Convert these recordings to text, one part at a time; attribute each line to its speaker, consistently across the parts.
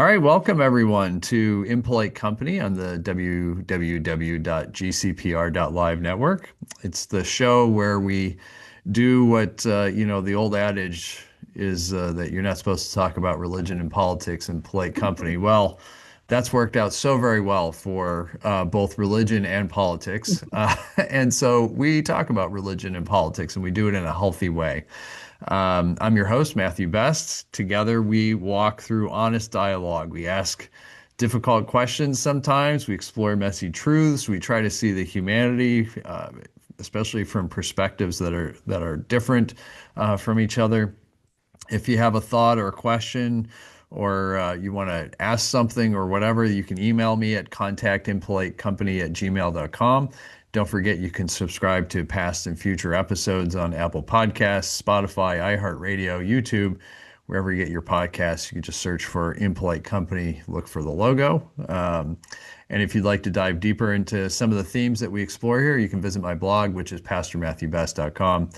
Speaker 1: All right, welcome everyone to Impolite Company on the www.gcpr.live network. It's the show where we do what, the old adage is that you're not supposed to talk about religion and politics in polite company. Well, that's worked out so very well for both religion and politics. And so we talk about religion and politics, and we do it in a healthy way. I'm your host, Matthew Best. Together, we walk through honest dialogue. We ask difficult questions sometimes. We explore messy truths. We try to see the humanity, especially from perspectives that are different from each other. If you have a thought or a question, or you want to ask something or whatever, you can email me at contactimpolitecompany@gmail.com. Don't forget you can subscribe to past and future episodes on Apple Podcasts, Spotify, iHeartRadio, YouTube, wherever you get your podcasts. You can just search for Impolite Company, look for the logo. And if you'd like to dive deeper into some of the themes that we explore here, you can visit my blog, which is pastormatthewbest.com.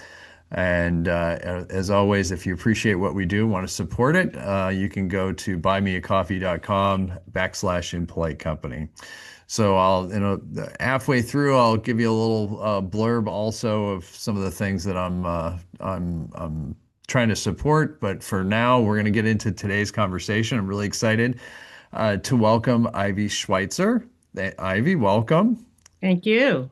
Speaker 1: And as always, if you appreciate what we do, want to support it, you can go to buymeacoffee.com/impolite company. So halfway through, I'll give you a little blurb also of some of the things that I'm trying to support. But for now, we're going to get into today's conversation. I'm really excited to welcome Ivy Schweitzer. Ivy, welcome.
Speaker 2: Thank you.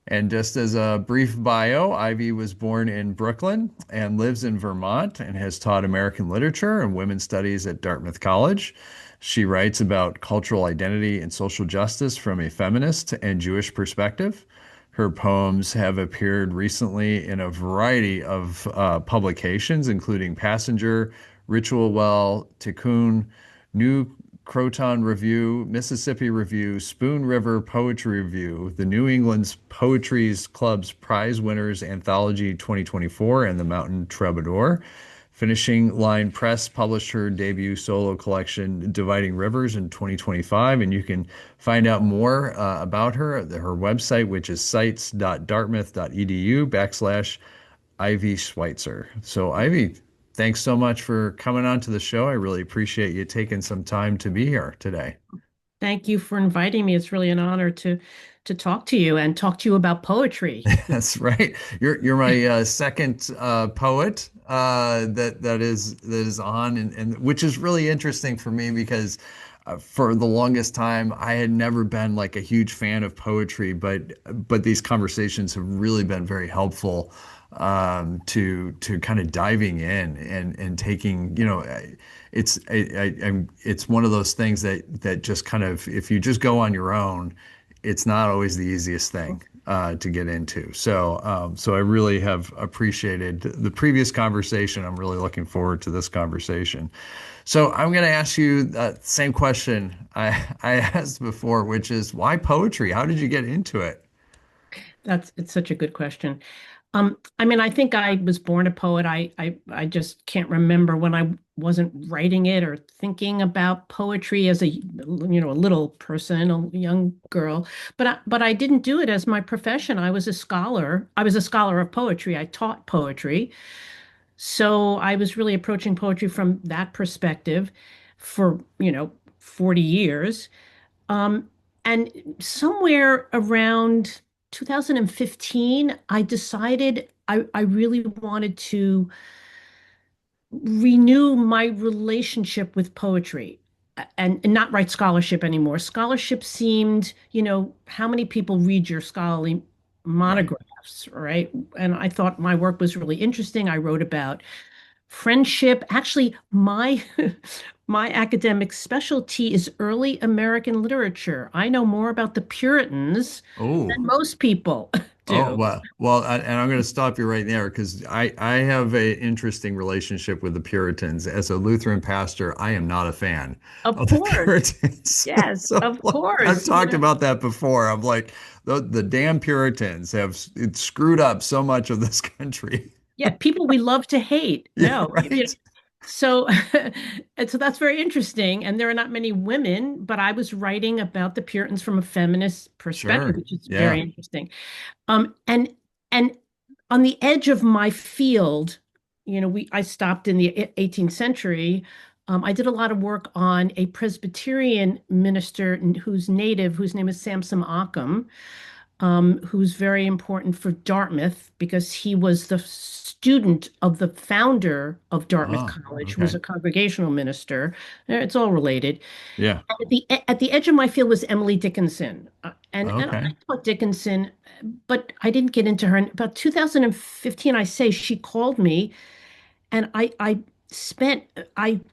Speaker 1: And just as a brief bio, Ivy was born in Brooklyn and lives in Vermont and has taught American literature and women's studies at Dartmouth College. She writes about cultural identity and social justice from a feminist and Jewish perspective. Her poems have appeared recently in a variety of publications, including Passenger, Ritual Well, Tikkun, New Croton Review, Mississippi Review, Spoon River Poetry Review, the New England's Poetry's Club's Prize Winners Anthology 2024, and the Mountain Troubadour. Finishing Line Press published her debut solo collection, Dividing Rivers, in 2025, and you can find out more about her at her website, which is sites.dartmouth.edu/Ivy Schweitzer. So, Ivy, thanks so much for coming on to the show. I really appreciate you taking some time to be here today.
Speaker 2: Thank you for inviting me. It's really an honor to talk to you and talk to you about poetry.
Speaker 1: That's right. You're my second poet that is on, and which is really interesting for me because for the longest time I had never been like a huge fan of poetry, but these conversations have really been very helpful to kind of diving in and taking, it's one of those things that just kind of, if you just go on your own, it's not always the easiest thing to get into. So I really have appreciated the previous conversation. I'm really looking forward to this conversation. So I'm going to ask you the same question I asked before, which is why poetry? How did you get into it?
Speaker 2: It's such a good question. I mean, I think I was born a poet. I just can't remember when I wasn't writing it or thinking about poetry as a little person, a young girl. But I didn't do it as my profession. I was a scholar. I was a scholar of poetry. I taught poetry. So I was really approaching poetry from that perspective for, 40 years. Um, and somewhere around 2015, I decided I really wanted to renew my relationship with poetry and not write scholarship anymore. Scholarship seemed, how many people read your scholarly
Speaker 1: Right.
Speaker 2: monographs, right? And I thought my work was really interesting. I wrote about friendship. Actually, my my academic specialty is early American literature. I know more about the Puritans
Speaker 1: Oh,
Speaker 2: than most people
Speaker 1: oh,
Speaker 2: do.
Speaker 1: and I'm going to stop you right there because I have an interesting relationship with the Puritans. As a Lutheran pastor, I am not a fan
Speaker 2: Of
Speaker 1: of the
Speaker 2: course.
Speaker 1: Puritans.
Speaker 2: Yes,
Speaker 1: So
Speaker 2: of
Speaker 1: like, I've
Speaker 2: course.
Speaker 1: talked about that before. I'm like, the damn Puritans have screwed up so much of this country.
Speaker 2: Yeah, people we love to hate.
Speaker 1: Yeah,
Speaker 2: No,
Speaker 1: right.
Speaker 2: so and so that's very interesting. And there are not many women, but I was writing about the Puritans from a feminist perspective,
Speaker 1: Sure.
Speaker 2: which is very
Speaker 1: Yeah.
Speaker 2: interesting. And on the edge of my field, I stopped in the 18th century. I did a lot of work on a Presbyterian minister who's native, whose name is Samson Occam, who's very important for Dartmouth because he was the student of the founder of Dartmouth
Speaker 1: Oh,
Speaker 2: College, who was
Speaker 1: okay.
Speaker 2: a congregational minister. It's all related.
Speaker 1: Yeah.
Speaker 2: At the edge of my field was Emily Dickinson, and I
Speaker 1: Okay.
Speaker 2: taught Dickinson, but I didn't get into her. In about 2015, I say she called me, and I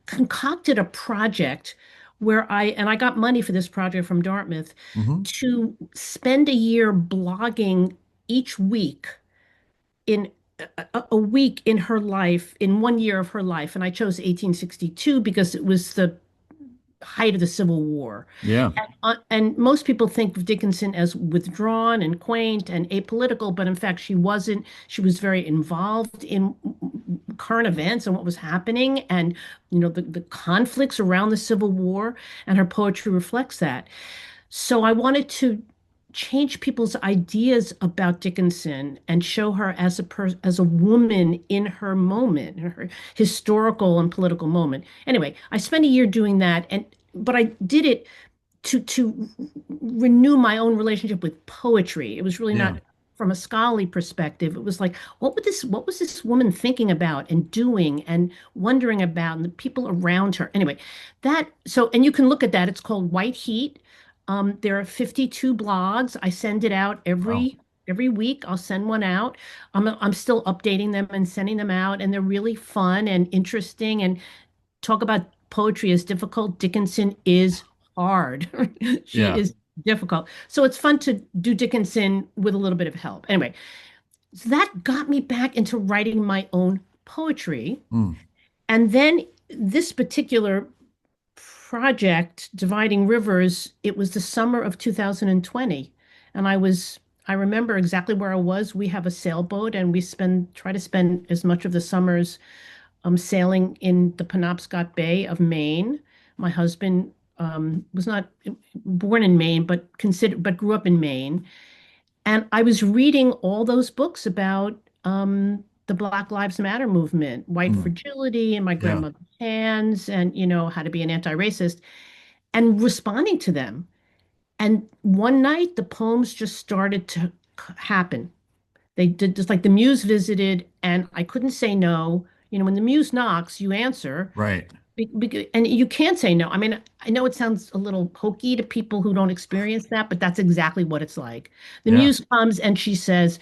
Speaker 2: concocted a project where I got money for this project from Dartmouth
Speaker 1: Hmm.
Speaker 2: to spend a year blogging each week in a week in her life, in 1 year of her life. And I chose 1862 because it was the height of the Civil War.
Speaker 1: Yeah.
Speaker 2: And most people think of Dickinson as withdrawn and quaint and apolitical, but in fact, she wasn't. She was very involved in current events and what was happening, and the conflicts around the Civil War, and her poetry reflects that. So I wanted to change people's ideas about Dickinson and show her as as a woman in her moment, in her historical and political moment. Anyway, I spent a year doing that, and but I did it to renew my own relationship with poetry. It was really
Speaker 1: Yeah.
Speaker 2: not from a scholarly perspective. It was like, what was this woman thinking about and doing and wondering about, and the people around her. Anyway, and you can look at that. It's called White Heat. There are 52 blogs. I send it out
Speaker 1: Wow.
Speaker 2: every week. I'll send one out. I'm still updating them and sending them out, and they're really fun and interesting. And talk about poetry is difficult. Dickinson is hard. She
Speaker 1: Yeah.
Speaker 2: is difficult. So it's fun to do Dickinson with a little bit of help. Anyway, so that got me back into writing my own poetry.
Speaker 1: Mm.
Speaker 2: And then this particular project, Dividing Rivers, it was the summer of 2020. And I remember exactly where I was. We have a sailboat and try to spend as much of the summers sailing in the Penobscot Bay of Maine. My husband was not born in Maine, but grew up in Maine. And I was reading all those books about the Black Lives Matter movement, white
Speaker 1: Mm.
Speaker 2: fragility, and my
Speaker 1: Yeah.
Speaker 2: grandmother's hands, and how to be an anti-racist, and responding to them. And one night, the poems just started to happen. They did just like the muse visited, and I couldn't say no. When the muse knocks, you answer,
Speaker 1: Right.
Speaker 2: and you can't say no. I mean, I know it sounds a little hokey to people who don't experience that, but that's exactly what it's like. The
Speaker 1: Yeah.
Speaker 2: muse comes and she says,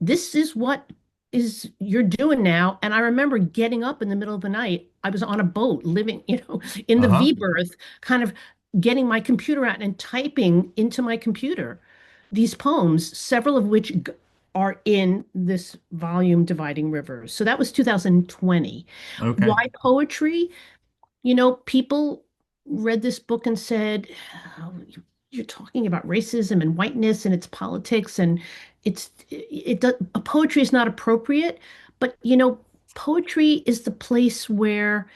Speaker 2: "This is what is you're doing now." And I remember getting up in the middle of the night. I was on a boat, living, in the
Speaker 1: Uh-huh.
Speaker 2: V berth, kind of getting my computer out and typing into my computer these poems, several of which are in this volume, Dividing Rivers. So that was 2020.
Speaker 1: Okay.
Speaker 2: Why poetry? People read this book and said, "Oh, you're talking about racism and whiteness and its politics, and poetry is not appropriate." But poetry is the place where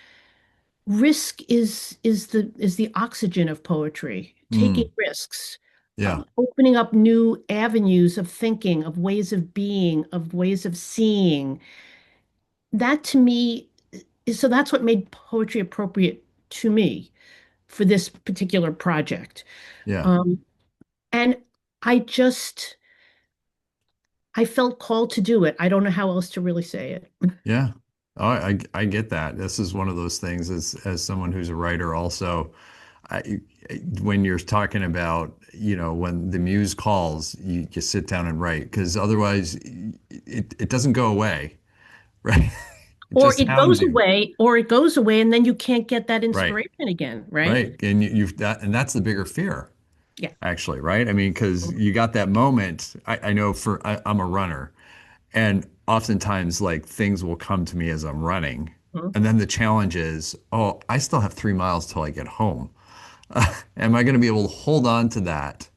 Speaker 2: risk is the oxygen of poetry. Taking
Speaker 1: Mm.
Speaker 2: risks,
Speaker 1: Yeah.
Speaker 2: opening up new avenues of thinking, of ways of being, of ways of seeing. That to me, so that's what made poetry appropriate to me for this particular project.
Speaker 1: Yeah.
Speaker 2: Um, and I just, I felt called to do it. I don't know how else to really say it.
Speaker 1: Yeah. Oh, I get that. This is one of those things as someone who's a writer also, I, when you're talking about, when the muse calls, you sit down and write because otherwise it doesn't go away, right? It
Speaker 2: Or
Speaker 1: just
Speaker 2: it
Speaker 1: hounds
Speaker 2: goes
Speaker 1: you.
Speaker 2: away, or it goes away, and then you can't get that
Speaker 1: Right.
Speaker 2: inspiration again, right?
Speaker 1: Right. And you've that and that's the bigger fear,
Speaker 2: Yeah.
Speaker 1: actually, right? I mean, because you got that moment. I know I'm a runner. And oftentimes, like things will come to me as I'm running.
Speaker 2: Mhm.
Speaker 1: And then the challenge is, oh, I still have 3 miles till I get home. Am I going to be able to hold on to that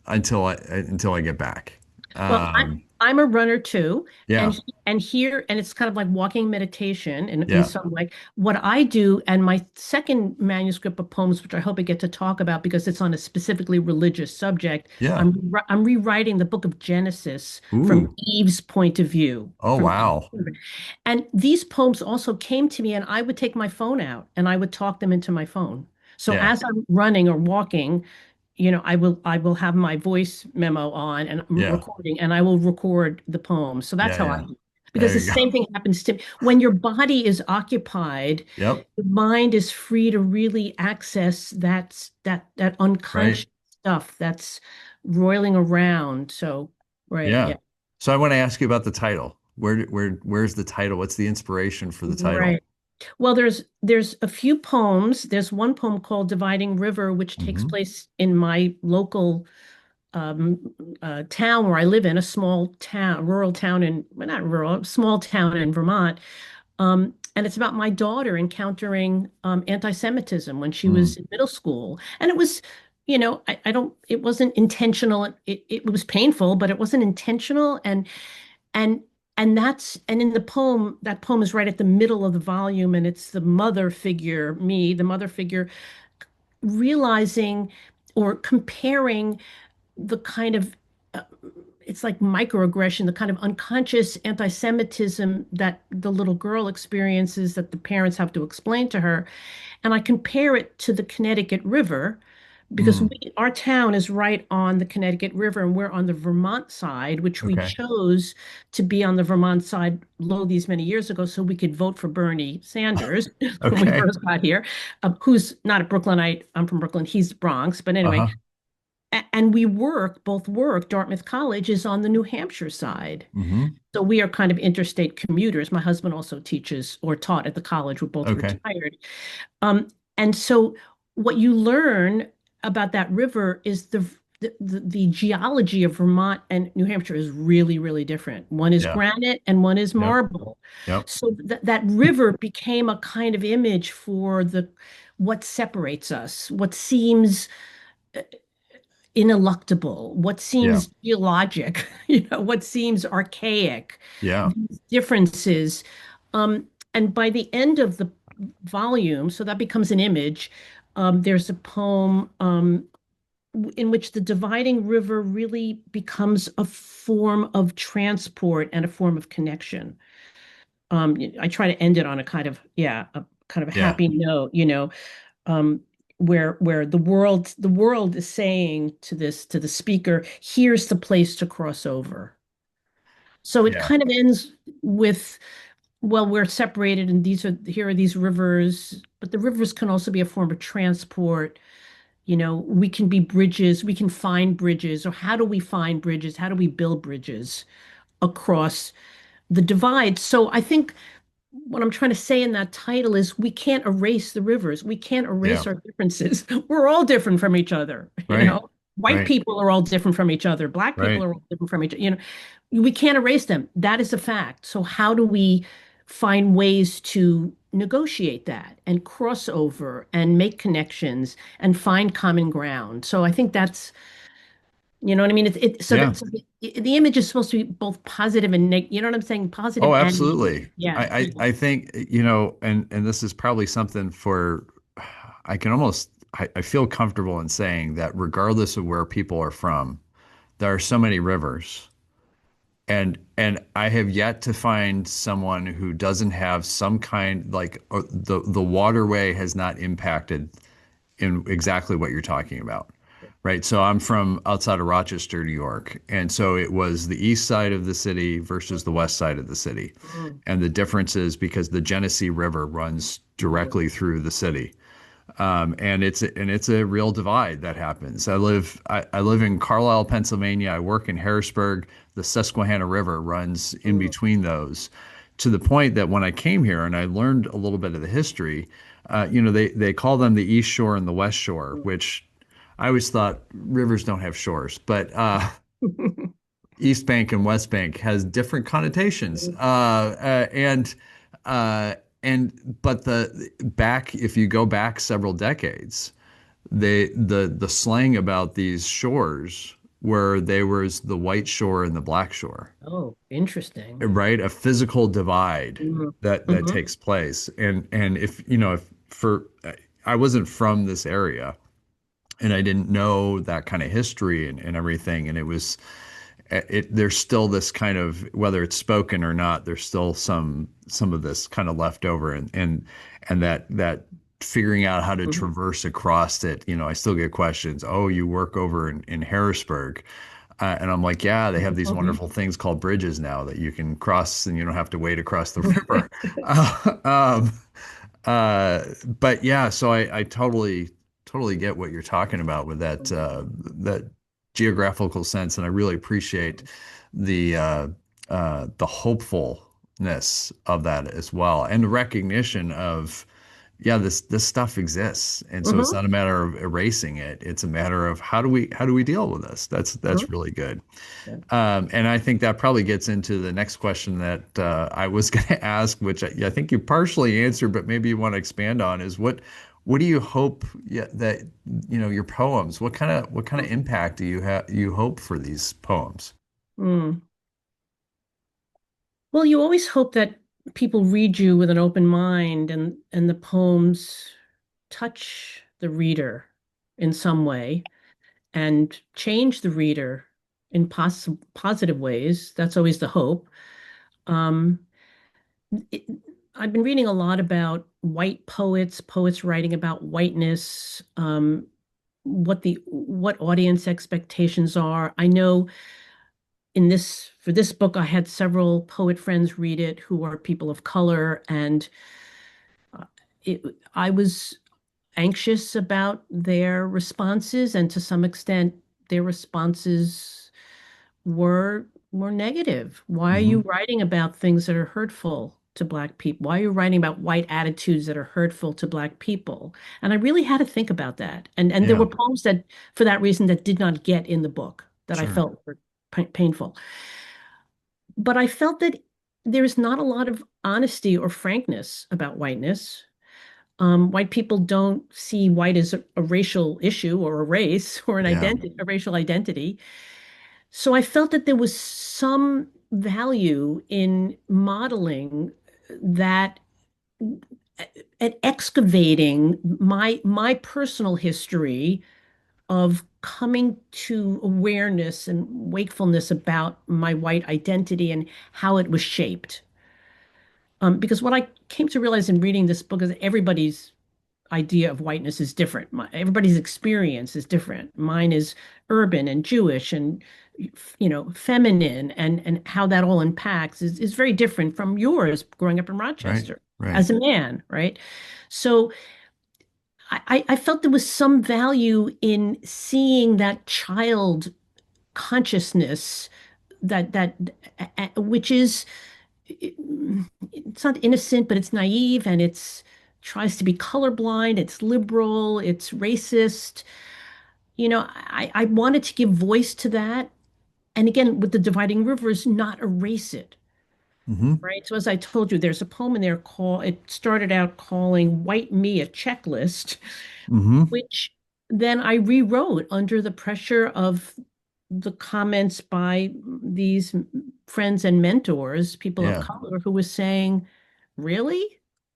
Speaker 1: until I get back?
Speaker 2: Well,
Speaker 1: Um,
Speaker 2: I'm a runner too,
Speaker 1: yeah,
Speaker 2: and here and it's kind of like walking meditation in
Speaker 1: yeah,
Speaker 2: some way. What I do, and my second manuscript of poems, which I hope I get to talk about because it's on a specifically religious subject,
Speaker 1: yeah.
Speaker 2: I'm rewriting the book of Genesis from
Speaker 1: Ooh.
Speaker 2: Eve's point of view.
Speaker 1: Oh,
Speaker 2: From
Speaker 1: wow.
Speaker 2: and these poems also came to me, and I would take my phone out and I would talk them into my phone. So
Speaker 1: Yeah,
Speaker 2: as I'm running or walking, I will have my voice memo on and I'm
Speaker 1: yeah,
Speaker 2: recording, and I will record the poems. So that's
Speaker 1: yeah,
Speaker 2: how I
Speaker 1: yeah.
Speaker 2: do it. Because
Speaker 1: There
Speaker 2: the
Speaker 1: you go.
Speaker 2: same thing happens to me when your body is occupied.
Speaker 1: Yep.
Speaker 2: The mind is free to really access that
Speaker 1: Right.
Speaker 2: unconscious stuff that's roiling around. So, right,
Speaker 1: Yeah.
Speaker 2: yeah.
Speaker 1: So I want to ask you about the title. Where's the title? What's the inspiration for the title?
Speaker 2: Right. Well, there's a few poems. There's one poem called Dividing River, which takes
Speaker 1: Hmm.
Speaker 2: place in my local town where I live in, a small town, rural town in, well, not rural, small town in Vermont. And it's about my daughter encountering anti-Semitism when she
Speaker 1: Mm.
Speaker 2: was in middle school. And it was, I don't, it wasn't intentional. It was painful, but it wasn't intentional. And and in the poem, that poem is right at the middle of the volume, and it's the mother figure, me, the mother figure, realizing or comparing the kind of uh, it's like microaggression, the kind of unconscious anti-Semitism that the little girl experiences that the parents have to explain to her. And I compare it to the Connecticut River because
Speaker 1: Mm.
Speaker 2: our town is right on the Connecticut River and we're on the Vermont side, which we
Speaker 1: Okay.
Speaker 2: chose to be on the Vermont side lo these many years ago so we could vote for Bernie Sanders when we
Speaker 1: Okay.
Speaker 2: first got here, who's not a Brooklynite. I'm from Brooklyn. He's Bronx. But anyway,
Speaker 1: Uh-huh.
Speaker 2: and both work. Dartmouth College is on the New Hampshire side.
Speaker 1: Hmm.
Speaker 2: So we are kind of interstate commuters. My husband also teaches or taught at the college. We're both
Speaker 1: Okay.
Speaker 2: retired. Um, and so what you learn about that river is the geology of Vermont and New Hampshire is really, really different. One is
Speaker 1: Yeah.
Speaker 2: granite and one is
Speaker 1: Yep.
Speaker 2: marble.
Speaker 1: Yep.
Speaker 2: So that river became a kind of image for the what separates us, what seems ineluctable, what
Speaker 1: Yeah.
Speaker 2: seems geologic, what seems archaic,
Speaker 1: Yeah.
Speaker 2: these differences. Um, and by the end of the volume, so that becomes an image, there's a poem in which the dividing river really becomes a form of transport and a form of connection. I try to end it on a kind of, yeah, a kind of a
Speaker 1: Yeah.
Speaker 2: happy note, um, where the world is saying to the speaker, here's the place to cross over. So it
Speaker 1: Yeah.
Speaker 2: kind of ends with, well, we're separated, and here are these rivers, but the rivers can also be a form of transport. We can be bridges, we can find bridges, or how do we find bridges? How do we build bridges across the divide? So I think what I'm trying to say in that title is we can't erase the rivers. We can't
Speaker 1: Yeah.
Speaker 2: erase our differences. We're all different from each other,
Speaker 1: Right.
Speaker 2: White
Speaker 1: Right.
Speaker 2: people are all different from each other. Black people
Speaker 1: Right.
Speaker 2: are all different from each other. We can't erase them. That is a fact. So how do we find ways to negotiate that and cross over and make connections and find common ground? So I think that's, you know what I mean?
Speaker 1: Yeah.
Speaker 2: So the image is supposed to be both positive and you know what I'm saying? Positive
Speaker 1: Oh,
Speaker 2: and negative.
Speaker 1: absolutely.
Speaker 2: Yeah.
Speaker 1: I,
Speaker 2: Yeah.
Speaker 1: I think, and this is probably something for, I can almost, I feel comfortable in saying that regardless of where people are from, there are so many rivers. And I have yet to find someone who doesn't have some kind, like the waterway has not impacted in exactly what you're talking about. Right. So I'm from outside of Rochester, New York. And so it was the east side of the city versus the west side of the city.
Speaker 2: Mm,
Speaker 1: And the difference is because the Genesee River runs
Speaker 2: mm,
Speaker 1: directly through the city. And it's a real divide that happens. I live in Carlisle, Pennsylvania. I work in Harrisburg. The Susquehanna River runs in
Speaker 2: mm,
Speaker 1: between those, to the point that when I came here and I learned a little bit of the history, they call them the East Shore and the West Shore, which I always thought rivers don't have shores, but
Speaker 2: mm.
Speaker 1: East Bank and West Bank has different connotations. Uh, and but the back, if you go back several decades, the slang about these shores where there was the white shore and the black shore,
Speaker 2: Oh, interesting.
Speaker 1: right? A physical divide
Speaker 2: Mhm.
Speaker 1: that
Speaker 2: Mhm.
Speaker 1: takes place. And if if for I wasn't from this area and I didn't know that kind of history and everything, and there's still this kind of, whether it's spoken or not, there's still some of this kind of leftover, and that figuring out how to
Speaker 2: Mhm.
Speaker 1: traverse across it. I still get questions. Oh, you work over in Harrisburg. And I'm like, yeah, they have these
Speaker 2: Mhm.
Speaker 1: wonderful things called bridges now that you can cross and you don't have to wade across the river. Uh, um, but yeah, so I totally get what you're talking about with that geographical sense, and I really appreciate the hopefulness of that as well, and the recognition of, yeah, this stuff exists, and so it's
Speaker 2: Mhm.
Speaker 1: not a matter of erasing it. It's a matter of how do we deal with this. That's
Speaker 2: Mhm.
Speaker 1: really good.
Speaker 2: Yeah.
Speaker 1: And I think that probably gets into the next question that I was going to ask, which I think you partially answered, but maybe you want to expand on, is what do you hope, yeah, that your poems, what kind of impact do you hope for these poems?
Speaker 2: Mm. Well, you always hope that people read you with an open mind and the poems touch the reader in some way and change the reader in positive ways. That's always the hope. Um, it, I've been reading a lot about white poets, poets writing about whiteness, what audience expectations are. I know for this book, I had several poet friends read it who are people of color, and uh, it, I was anxious about their responses, and to some extent, their responses were negative. Why are you
Speaker 1: Hmm.
Speaker 2: writing about things that are hurtful to Black people? Why are you writing about white attitudes that are hurtful to Black people? And I really had to think about that. And there
Speaker 1: Yeah,
Speaker 2: were poems that, for that reason, that did not get in the book that I
Speaker 1: sure.
Speaker 2: felt were painful. But I felt that there's not a lot of honesty or frankness about whiteness. White people don't see white as a racial issue or a race or an
Speaker 1: Yeah.
Speaker 2: identity, a racial identity. So I felt that there was some value in modeling that and excavating my personal history of coming to awareness and wakefulness about my white identity and how it was shaped. Because what I came to realize in reading this book is that everybody's idea of whiteness is different. Everybody's experience is different. Mine is urban and Jewish and feminine, and how that all impacts is very different from yours growing up in
Speaker 1: Right.
Speaker 2: Rochester
Speaker 1: Right.
Speaker 2: as a man, right? So I felt there was some value in seeing that child consciousness that which is it's not innocent, but it's naive and it's tries to be colorblind, it's liberal, it's racist. I wanted to give voice to that. And again, with the dividing rivers, not erase it.
Speaker 1: Hmm.
Speaker 2: Right. So as I told you, there's a poem in there it started out calling White Me a Checklist,
Speaker 1: Hmm.
Speaker 2: which then I rewrote under the pressure of the comments by these friends and mentors, people of
Speaker 1: Yeah.
Speaker 2: color, who was saying, really,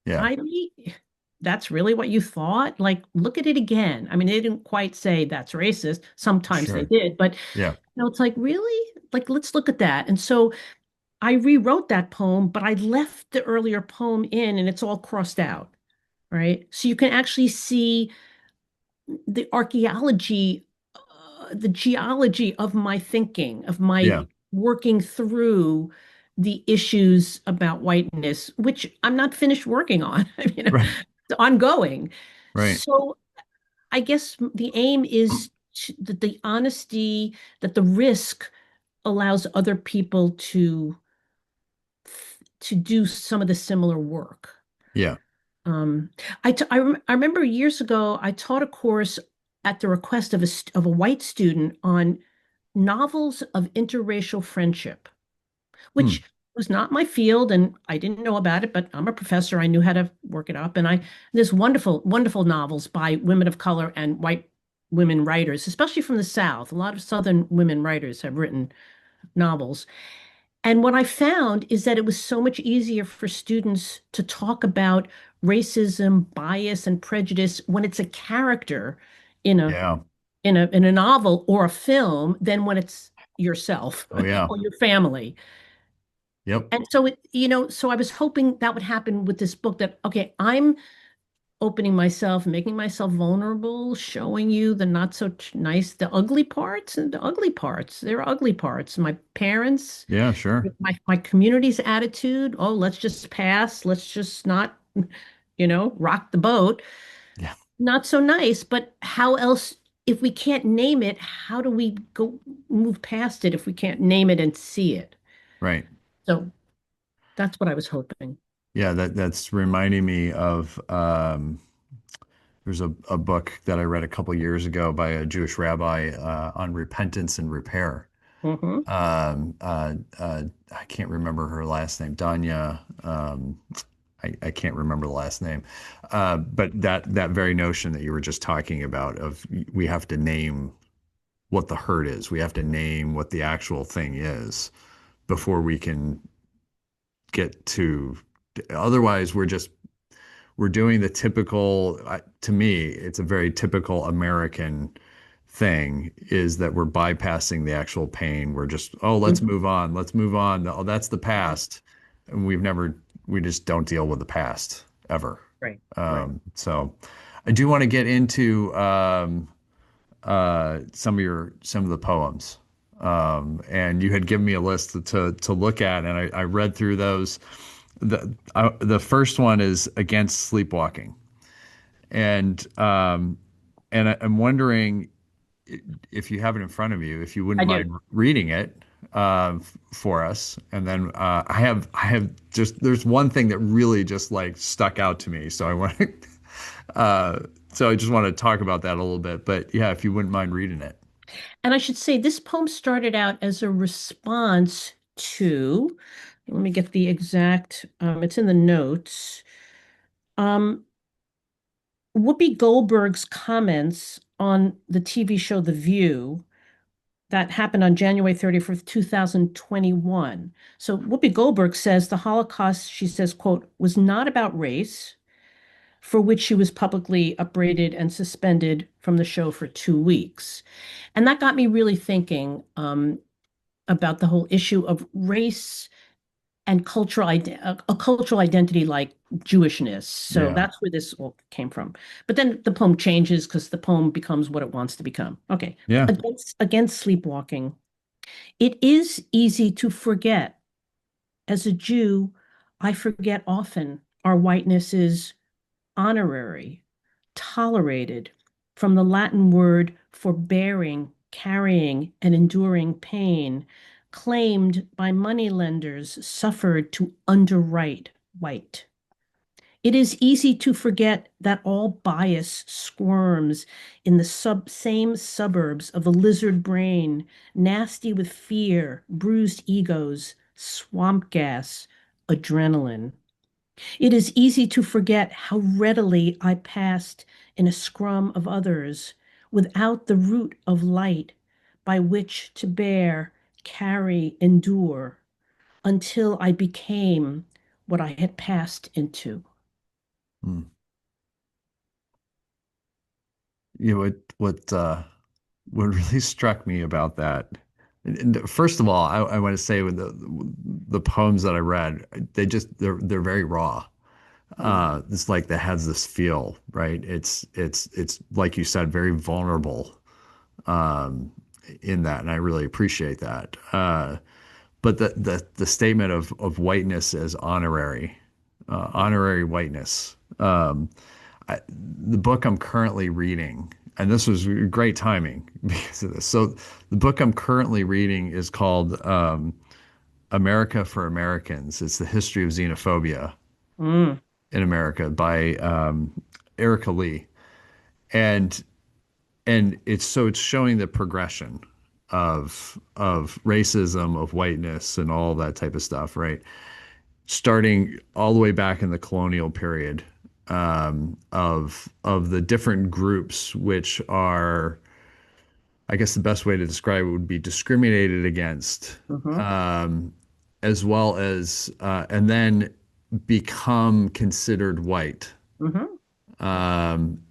Speaker 1: Yeah.
Speaker 2: Ivy, that's really what you thought? Like, look at it again. I mean, they didn't quite say that's racist. Sometimes they
Speaker 1: Sure.
Speaker 2: did, but
Speaker 1: Yeah.
Speaker 2: it's like, really? Like, let's look at that. And so I rewrote that poem, but I left the earlier poem in and it's all crossed out, right? So you can actually see the archaeology, the geology of my thinking, of my
Speaker 1: Yeah.
Speaker 2: working through the issues about whiteness, which I'm not finished working on. I mean,
Speaker 1: Right.
Speaker 2: it's ongoing.
Speaker 1: Right.
Speaker 2: So I guess the aim is that the honesty, that the risk allows other people to do some of the similar work.
Speaker 1: Yeah.
Speaker 2: Um, I remember years ago, I taught a course at the request of of a white student on novels of interracial friendship,
Speaker 1: Hmm.
Speaker 2: which was not my field, and I didn't know about it, but I'm a professor. I knew how to work it up. And there's wonderful, wonderful novels by women of color and white women writers, especially from the South. A lot of Southern women writers have written novels. And what I found is that it was so much easier for students to talk about racism, bias, and prejudice when it's a character in a
Speaker 1: Yeah.
Speaker 2: in a novel or a film than when it's yourself
Speaker 1: Oh yeah.
Speaker 2: or your family.
Speaker 1: Yep.
Speaker 2: And so so I was hoping that would happen with this book that, okay, I'm opening myself, making myself vulnerable, showing you the not so nice, the ugly parts and the ugly parts. There are ugly parts. My parents,
Speaker 1: Yeah, sure.
Speaker 2: my community's attitude, oh, let's just pass, let's just not, rock the boat.
Speaker 1: Yeah.
Speaker 2: Not so nice, but how else, if we can't name it, how do we go move past it if we can't name it and see it?
Speaker 1: Right.
Speaker 2: So that's what I was hoping.
Speaker 1: Yeah, that's reminding me of there's a book that I read a couple years ago by a Jewish rabbi on repentance and repair.
Speaker 2: Hmm.
Speaker 1: I can't remember her last name, Danya. I can't remember the last name, but that very notion that you were just talking about of we have to name what the hurt is, we have to name what the actual thing is before we can get to. Otherwise, we're doing the typical. To me, it's a very typical American thing is that we're bypassing the actual pain. We're just, oh, let's
Speaker 2: Hmm.
Speaker 1: move on. Let's move on. Oh, that's the past. And we just don't deal with the past ever.
Speaker 2: Right, right.
Speaker 1: So I do want to get into some of the poems. And you had given me a list to look at, and I read through those. The first one is Against Sleepwalking. And I'm wondering if you have it in front of you, if you
Speaker 2: I
Speaker 1: wouldn't
Speaker 2: do.
Speaker 1: mind reading it for us. And then I have just there's one thing that really just like stuck out to me. So I want to uh, so I just want to talk about that a little bit. But yeah, if you wouldn't mind reading it.
Speaker 2: And I should say this poem started out as a response to, let me get the exact, it's in the notes. Um, Whoopi Goldberg's comments on the TV show The View that happened on January 31st, 2021. So Whoopi Goldberg says the Holocaust, she says, quote, was not about race, for which she was publicly upbraided and suspended from the show for 2 weeks. And that got me really thinking about the whole issue of race and a cultural identity like Jewishness. So
Speaker 1: Yeah.
Speaker 2: that's where this all came from. But then the poem changes because the poem becomes what it wants to become. Okay.
Speaker 1: Yeah.
Speaker 2: Against sleepwalking. It is easy to forget. As a Jew, I forget often our whiteness is honorary, tolerated, from the Latin word for bearing, carrying, and enduring pain, claimed by moneylenders, suffered to underwrite white. It is easy to forget that all bias squirms in the same suburbs of the lizard brain, nasty with fear, bruised egos, swamp gas, adrenaline. It is easy to forget how readily I passed in a scrum of others without the root of light by which to bear, carry, endure until I became what I had passed into.
Speaker 1: Hmm. You know what really struck me about that. And first of all, I want to say with the poems that I read, they're very raw. It's like that has this feel, right? It's like you said, very vulnerable um, in that, and I really appreciate that. But the statement of whiteness as honorary, honorary whiteness. The book I'm currently reading, and this was great timing because of this. So the book I'm currently reading is called America for Americans. It's the history of xenophobia
Speaker 2: Mm,
Speaker 1: in America by Erica Lee, and it's showing the progression of racism, of whiteness, and all that type of stuff, right? Starting all the way back in the colonial period, of the different groups which are I guess the best way to describe it would be discriminated against,
Speaker 2: Hmm.
Speaker 1: um, as well as, and then become considered white,
Speaker 2: Hmm.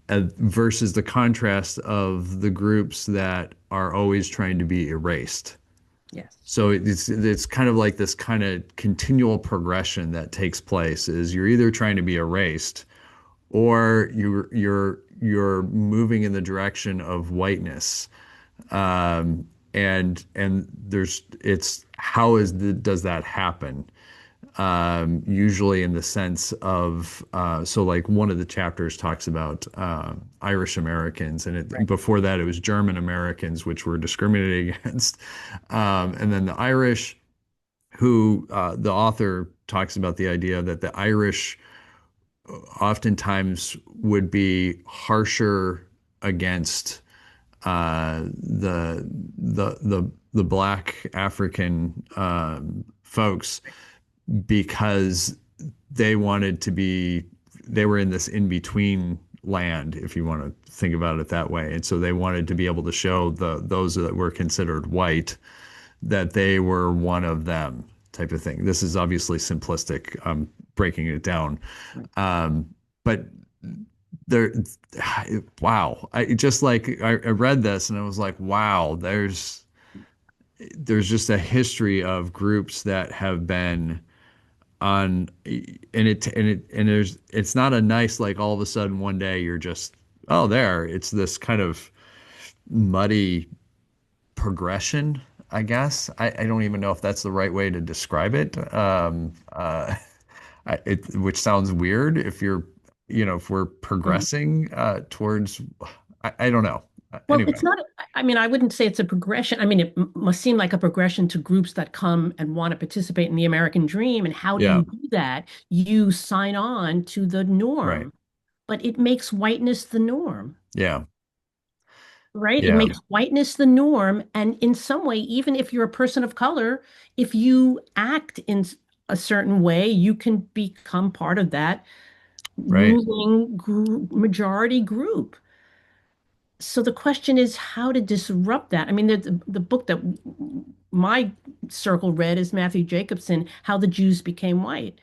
Speaker 1: versus the contrast of the groups that are always trying to be erased.
Speaker 2: Yes.
Speaker 1: So it's kind of like this kind of continual progression that takes place is you're either trying to be erased or you're moving in the direction of whiteness. And there's it's how does that happen? Usually in the sense of so like one of the chapters talks about Irish Americans, and
Speaker 2: Right.
Speaker 1: before that it was German Americans, which were discriminated against, and then the Irish, who the author talks about the idea that the Irish oftentimes would be harsher against the black African folks because they wanted to be they were in this in between land, if you want to think about it that way, and so they wanted to be able to show those that were considered white that they were one of them, type of thing. This is obviously simplistic, breaking it down,
Speaker 2: Right.
Speaker 1: um, but there, wow, I just like I read this and I was like, wow, there's just a history of groups that have been on, and there's it's not a nice like all of a sudden one day you're just, oh, there, it's this kind of muddy progression, I guess. I don't even know if that's the right way to describe it. Which sounds weird if you're, if we're
Speaker 2: Mhm.
Speaker 1: progressing towards, I don't know.
Speaker 2: Well,
Speaker 1: Anyway,
Speaker 2: it's not, I mean, I wouldn't say it's a progression. I mean, it must seem like a progression to groups that come and want to participate in the American dream. And how do
Speaker 1: yeah,
Speaker 2: you do that? You sign on to the
Speaker 1: right.
Speaker 2: norm, but it makes whiteness the norm,
Speaker 1: Yeah,
Speaker 2: right? It
Speaker 1: yeah,
Speaker 2: makes whiteness the norm. And in some way, even if you're a person of color, if you act in a certain way, you can become part of that
Speaker 1: right.
Speaker 2: ruling majority group. So the question is how to disrupt that. I mean, the book that my circle read is Matthew Jacobson, How the Jews Became White.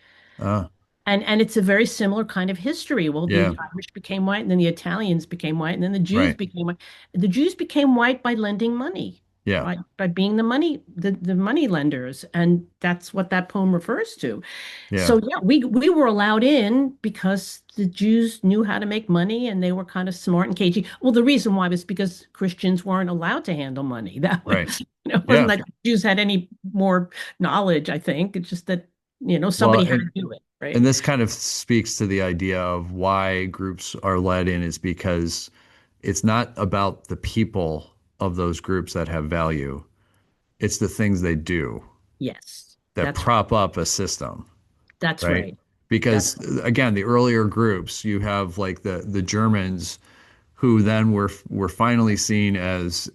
Speaker 2: And it's a very similar kind of history. Well,
Speaker 1: Yeah,
Speaker 2: the Irish became white, and then the Italians became white, and then the Jews
Speaker 1: right.
Speaker 2: became white. The Jews became white by lending money,
Speaker 1: Yeah,
Speaker 2: by being the money lenders, and that's what that poem refers to.
Speaker 1: yeah,
Speaker 2: So yeah, we were allowed in because the Jews knew how to make money and they were kind of smart and cagey. Well, the reason why was because Christians weren't allowed to handle money. That was,
Speaker 1: right.
Speaker 2: it wasn't
Speaker 1: Yeah.
Speaker 2: that Jews had any more knowledge, I think. It's just that,
Speaker 1: Well,
Speaker 2: somebody had to do it,
Speaker 1: and
Speaker 2: right?
Speaker 1: this kind of speaks to the idea of why groups are led in is because it's not about the people of those groups that have value. It's the things they do
Speaker 2: Yes,
Speaker 1: that prop up a system,
Speaker 2: that's
Speaker 1: right?
Speaker 2: right. That's
Speaker 1: Because again, the earlier groups, you have like the Germans who then were finally seen as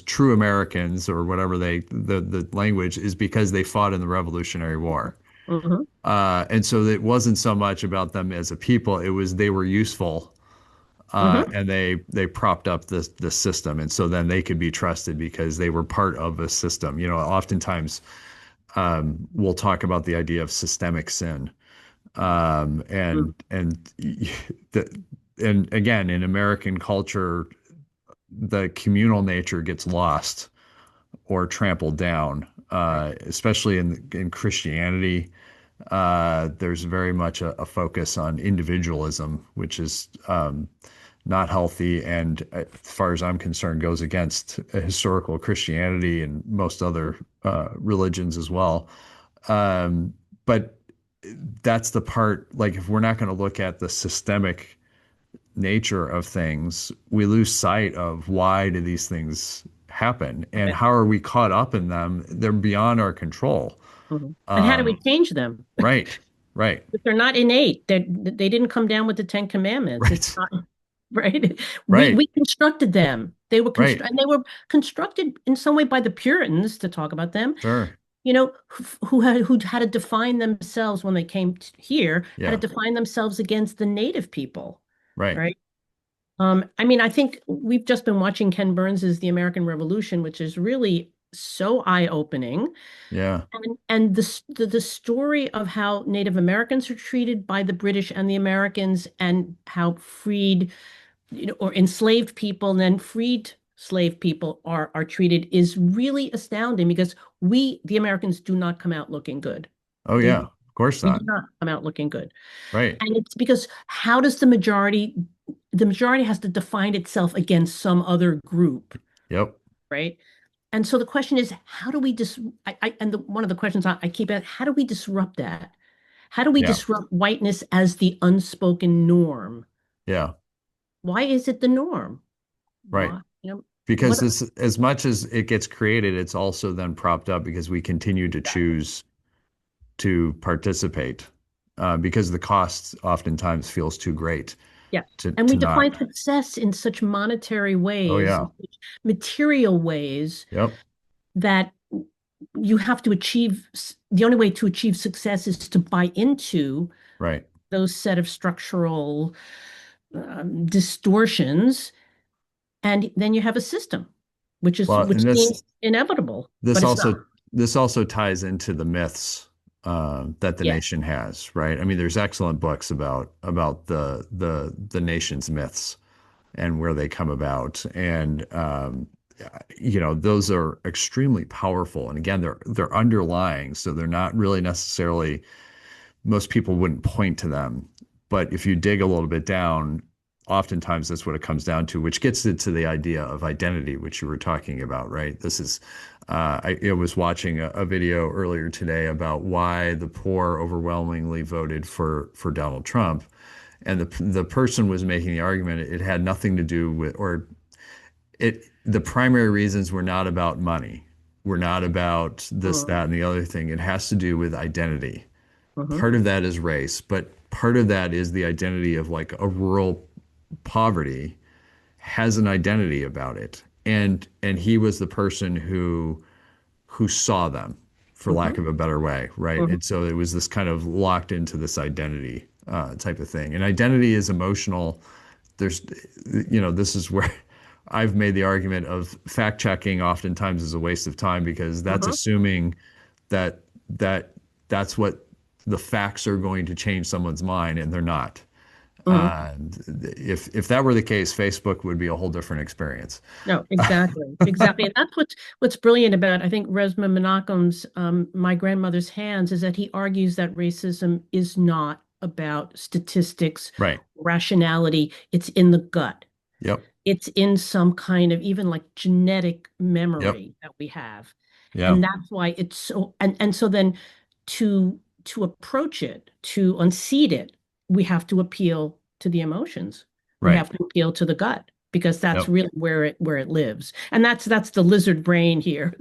Speaker 1: true Americans, or whatever the language is, because they fought in the Revolutionary War.
Speaker 2: hmm.
Speaker 1: And so it wasn't so much about them as a people, it was they were useful,
Speaker 2: Hmm.
Speaker 1: and they propped up the system, and so then they could be trusted because they were part of a system. Oftentimes we'll talk about the idea of systemic sin, and the, and again, in American culture, the communal nature gets lost or trampled down,
Speaker 2: Right.
Speaker 1: especially in Christianity. There's very much a focus on individualism, which is not healthy, and as far as I'm concerned, goes against historical Christianity and most other religions as well. But that's the part, like, if we're not going to look at the systemic nature of things, we lose sight of why do these things happen and
Speaker 2: Okay.
Speaker 1: how are we caught up in them? They're beyond our control.
Speaker 2: Mhm. And how do we
Speaker 1: Um,
Speaker 2: change them?
Speaker 1: right, right,
Speaker 2: But they're not innate. They didn't come down with the Ten Commandments. It's
Speaker 1: right,
Speaker 2: not right. We
Speaker 1: right,
Speaker 2: we constructed them.
Speaker 1: right.
Speaker 2: And they were constructed in some way by the Puritans, to talk about them,
Speaker 1: Sure.
Speaker 2: who had to define themselves when they came here, had to
Speaker 1: Yeah,
Speaker 2: define themselves against the native people,
Speaker 1: right.
Speaker 2: right? I mean, I think we've just been watching Ken Burns's The American Revolution, which is really so eye-opening.
Speaker 1: Yeah.
Speaker 2: And the story of how Native Americans are treated by the British and the Americans, and how freed, or enslaved people and then freed slave people are treated, is really astounding, because the Americans, do not come out looking good.
Speaker 1: Oh
Speaker 2: They
Speaker 1: yeah. Of course
Speaker 2: we do
Speaker 1: not.
Speaker 2: not come out looking good.
Speaker 1: Right.
Speaker 2: And it's because, how does the majority has to define itself against some other group,
Speaker 1: Yep.
Speaker 2: right? And so the question is, how do we one of the questions I keep at, how do we disrupt that? How do we
Speaker 1: Yeah.
Speaker 2: disrupt whiteness as the unspoken norm?
Speaker 1: Yeah.
Speaker 2: Why is it the norm?
Speaker 1: Right.
Speaker 2: Why,
Speaker 1: Because
Speaker 2: what?
Speaker 1: this, as much as it gets created, it's also then propped up because we continue to
Speaker 2: Exactly.
Speaker 1: choose to participate, because the cost oftentimes feels too great
Speaker 2: Yeah.
Speaker 1: to
Speaker 2: And we
Speaker 1: not.
Speaker 2: define success in such monetary
Speaker 1: Oh
Speaker 2: ways,
Speaker 1: yeah.
Speaker 2: in such material ways,
Speaker 1: Yep.
Speaker 2: that you have to achieve, the only way to achieve success is to buy into
Speaker 1: Right.
Speaker 2: those set of structural distortions, and then you have a system,
Speaker 1: Well,
Speaker 2: which
Speaker 1: and
Speaker 2: seems inevitable,
Speaker 1: this
Speaker 2: but it's not.
Speaker 1: also this also ties into the myths that the
Speaker 2: Yeah.
Speaker 1: nation has, right? I mean, there's excellent books about the nation's myths and where they come about, and those are extremely powerful. And again, they're underlying, so they're not really necessarily, most people wouldn't point to them. But if you dig a little bit down, oftentimes that's what it comes down to, which gets into the idea of identity, which you were talking about, right? This is, I was watching a video earlier today about why the poor overwhelmingly voted for Donald Trump. And the person was making the argument it had nothing to do with, or the primary reasons were not about money, were not about this,
Speaker 2: Mhm.
Speaker 1: that, and the other thing. It has to do with identity.
Speaker 2: Mhm.
Speaker 1: Part of that is race, but part of that is the identity of like a rural poverty has an identity about it. And he was the person who saw them, for lack
Speaker 2: Mhm.
Speaker 1: of a better way, right?
Speaker 2: Mhm.
Speaker 1: And so it was this kind of locked into this identity type of thing. And identity is emotional. There's, this is where I've made the argument of fact checking oftentimes is a waste of time because that's
Speaker 2: Mhm.
Speaker 1: assuming that that's what the facts are going to change someone's mind, and they're not.
Speaker 2: Mhm.
Speaker 1: If that were the case, Facebook would be a whole different experience.
Speaker 2: No, exactly, exactly. And that's what's brilliant about, I think, Resmaa Menakem's My Grandmother's Hands, is that he argues that racism is not about statistics,
Speaker 1: Right.
Speaker 2: rationality. It's in the gut.
Speaker 1: Yep.
Speaker 2: It's in some kind of, even like, genetic
Speaker 1: Yep.
Speaker 2: memory that we have.
Speaker 1: Yeah.
Speaker 2: And that's why it's so, and so then, to approach it, to unseat it, we have to appeal to the emotions. We
Speaker 1: Right.
Speaker 2: have to appeal to the gut, because that's
Speaker 1: Yep.
Speaker 2: really where it lives. And that's the lizard brain here,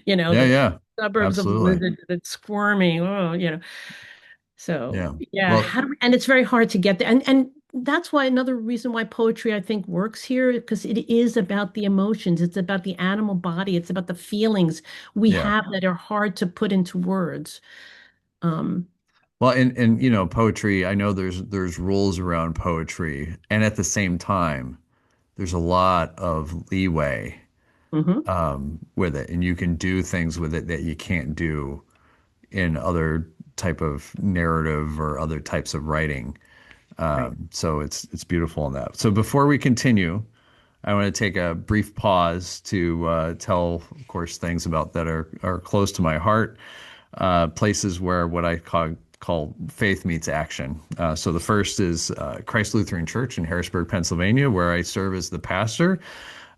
Speaker 1: Yeah.
Speaker 2: the
Speaker 1: Yeah.
Speaker 2: suburbs of the
Speaker 1: Absolutely.
Speaker 2: lizard that's squirming. Oh. So
Speaker 1: Yeah.
Speaker 2: yeah,
Speaker 1: Well,
Speaker 2: and it's very hard to get there. And that's why, another reason why poetry, I think, works here, because it is about the emotions. It's about the animal body. It's about the feelings we
Speaker 1: yeah.
Speaker 2: have that are hard to put into words. Um,
Speaker 1: Well, and poetry, I know there's rules around poetry, and at the same time, there's a lot of leeway
Speaker 2: mhm,
Speaker 1: with it, and you can do things with it that you can't do in other type of narrative or other types of writing.
Speaker 2: right.
Speaker 1: So it's beautiful in that. So before we continue, I want to take a brief pause to tell, of course, things about that are close to my heart, places where what I call faith meets action. So the first is Christ Lutheran Church in Harrisburg, Pennsylvania, where I serve as the pastor.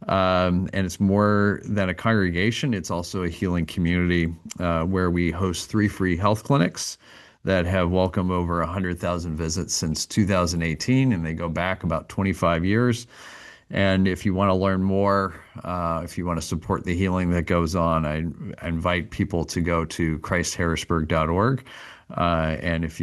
Speaker 1: And it's more than a congregation, it's also a healing community where we host 3 free health clinics that have welcomed over 100,000 visits since 2018, and they go back about 25 years. And if you want to learn more, if you want to support the healing that goes on, I invite people to go to christharrisburg.org. And if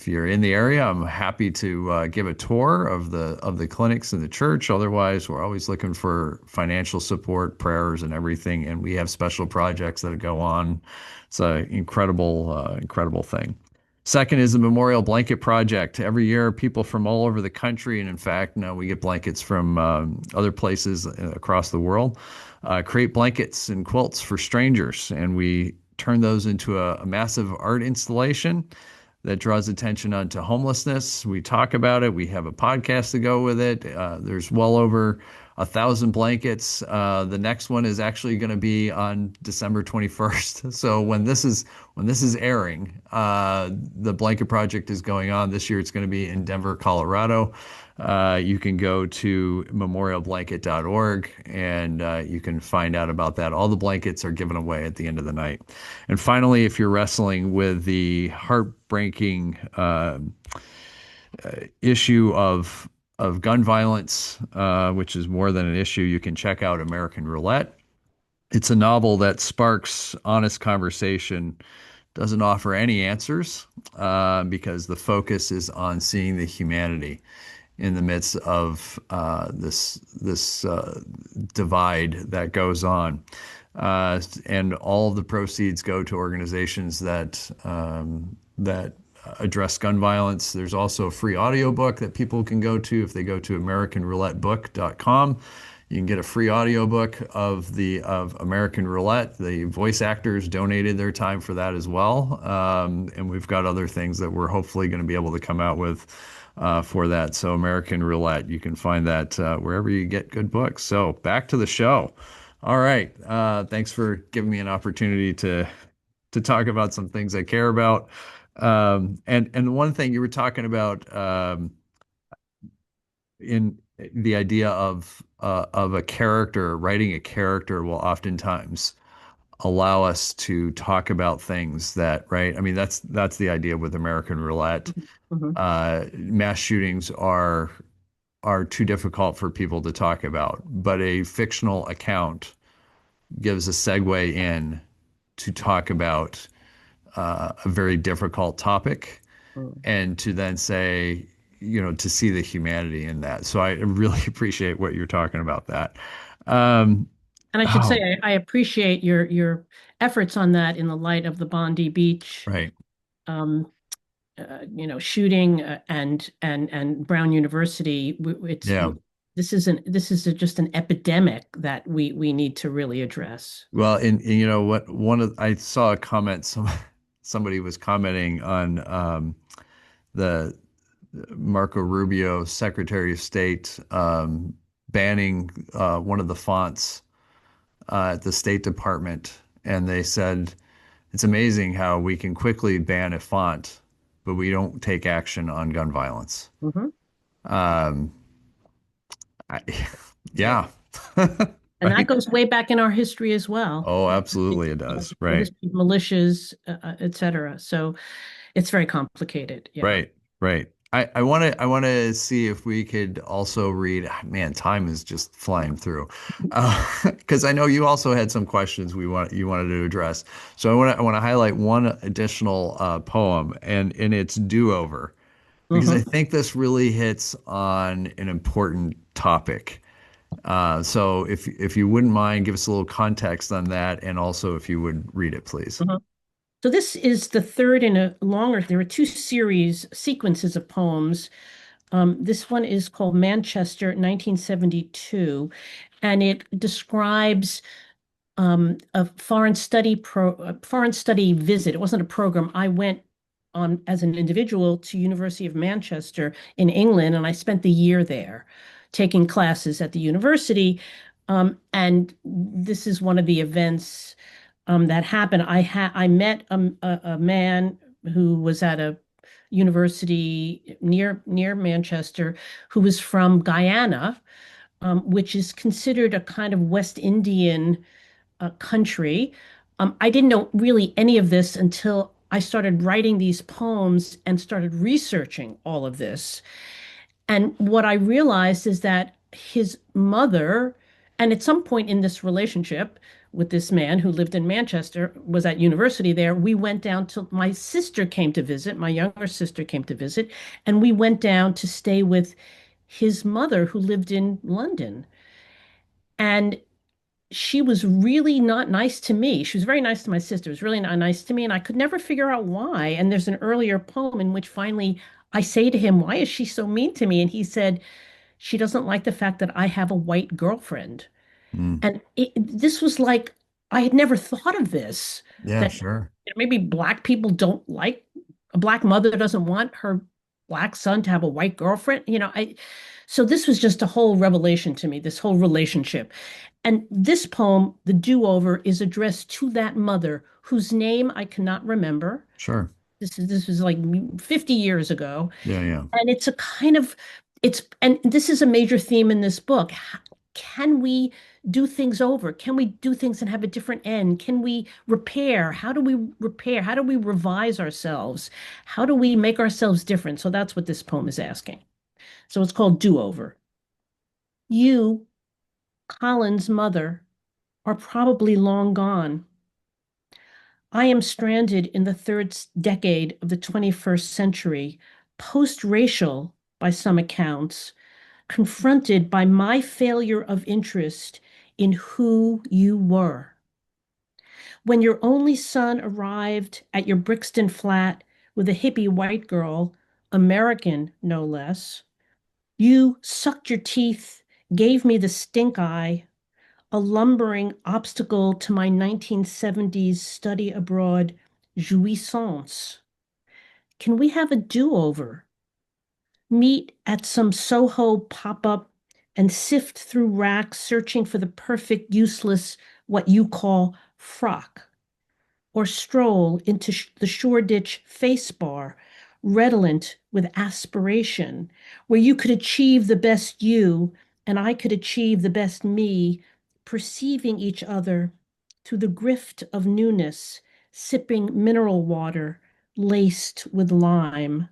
Speaker 1: you're in the area, I'm happy to give a tour of the clinics in the church. Otherwise, we're always looking for financial support, prayers, and everything. And we have special projects that go on. It's an incredible thing. Second is the Memorial Blanket Project. Every year, people from all over the country, and in fact, now we get blankets from other places across the world, create blankets and quilts for strangers. And we turn those into a massive art installation that draws attention onto homelessness. We talk about it. We have a podcast to go with it. There's well over 1,000 blankets. The next one is actually going to be on December 21st. So when this is airing, the blanket project is going on. This year it's going to be in Denver, Colorado. You can go to memorialblanket.org and you can find out about that. All the blankets are given away at the end of the night. And finally, if you're wrestling with the heartbreaking issue of gun violence, which is more than an issue, you can check out American Roulette. It's a novel that sparks honest conversation, doesn't offer any answers, because the focus is on seeing the humanity in the midst of this divide that goes on. And all of the proceeds go to organizations that address gun violence. There's also a free audiobook that people can go to if they go to AmericanRouletteBook.com. You can get a free audiobook of American Roulette. The voice actors donated their time for that as well. And we've got other things that we're hopefully going to be able to come out with for that. So American Roulette, you can find that wherever you get good books. So back to the show. All right. Thanks for giving me an opportunity to talk about some things I care about. And one thing you were talking about in the idea of a character, writing a character will oftentimes allow us to talk about things that, right? I mean, that's the idea with American Roulette.
Speaker 2: Mhm.
Speaker 1: Mass shootings are too difficult for people to talk about, but a fictional account gives a segue in to talk about a very difficult topic
Speaker 2: Mhm.
Speaker 1: and to then say, to see the humanity in that. So I really appreciate what you're talking about that. Um,
Speaker 2: And I should
Speaker 1: oh,
Speaker 2: say, I appreciate your efforts on that in the light of the Bondi Beach,
Speaker 1: right.
Speaker 2: um, shooting and Brown University.
Speaker 1: Yeah.
Speaker 2: This is just an epidemic that we need to really address.
Speaker 1: Well, and you know what? I saw a comment. Somebody was commenting on the Marco Rubio, Secretary of State, banning one of the fonts at the State Department, and they said it's amazing how we can quickly ban a font, but we don't take action on gun violence.
Speaker 2: Mhm.
Speaker 1: Um, I,
Speaker 2: Yeah.
Speaker 1: yeah,
Speaker 2: And that
Speaker 1: right.
Speaker 2: goes way back in our history as well.
Speaker 1: Oh,
Speaker 2: It's
Speaker 1: absolutely, it does.
Speaker 2: the
Speaker 1: Right.
Speaker 2: history of militias, et cetera. So it's very complicated. Yeah.
Speaker 1: Right, right. I want to see if we could also read. Man, time is just flying through. Because I know you also had some questions you wanted to address. So I want to highlight one additional poem, and it's Do Over, because I
Speaker 2: Hmm.
Speaker 1: think this really hits on an important topic. So if you wouldn't mind, give us a little context on that, and also if you would read it, please.
Speaker 2: Hmm. So this is the third in a longer, there are two series sequences of poems. This one is called Manchester, 1972, and it describes a foreign study visit. It wasn't a program. I went on as an individual to University of Manchester in England, and I spent the year there taking classes at the university. And this is one of the events that happened. I met a man who was at a university near Manchester who was from Guyana, which is considered a kind of West Indian country. I didn't know really any of this until I started writing these poems and started researching all of this. And what I realized is that his mother, and at some point in this relationship with this man who lived in Manchester, was at university there, we went down to, my sister came to visit, my younger sister came to visit, and we went down to stay with his mother who lived in London. And she was really not nice to me. She was very nice to my sister. It was really not nice to me, and I could never figure out why. And there's an earlier poem in which finally I say to him, "Why is she so mean to me?" And he said, "She doesn't like the fact that I have a white girlfriend."
Speaker 1: Mm.
Speaker 2: And this was like, I had never thought of this,
Speaker 1: Yeah,
Speaker 2: that
Speaker 1: sure.
Speaker 2: maybe black people don't like, a black mother doesn't want her black son to have a white girlfriend. So this was just a whole revelation to me, this whole relationship. And this poem, The Do-Over, is addressed to that mother whose name I cannot remember.
Speaker 1: Sure.
Speaker 2: This was like 50 years ago.
Speaker 1: Yeah, yeah.
Speaker 2: And it's a kind of, and this is a major theme in this book. Can we do things over? Can we do things and have a different end? Can we repair? How do we repair? How do we revise ourselves? How do we make ourselves different? So that's what this poem is asking. So it's called Do-Over. You, Colin's mother, are probably long gone. I am stranded in the third decade of the 21st century, post-racial by some accounts, confronted by my failure of interest in who you were. When your only son arrived at your Brixton flat with a hippie white girl, American no less, you sucked your teeth, gave me the stink eye, a lumbering obstacle to my 1970s study abroad jouissance. Can we have a do-over? Meet at some Soho pop-up and sift through racks searching for the perfect, useless, what you call frock, or stroll into the Shoreditch face bar, redolent with aspiration, where you could achieve the best you and I could achieve the best me, perceiving each other through the grift of newness, sipping mineral water laced with lime.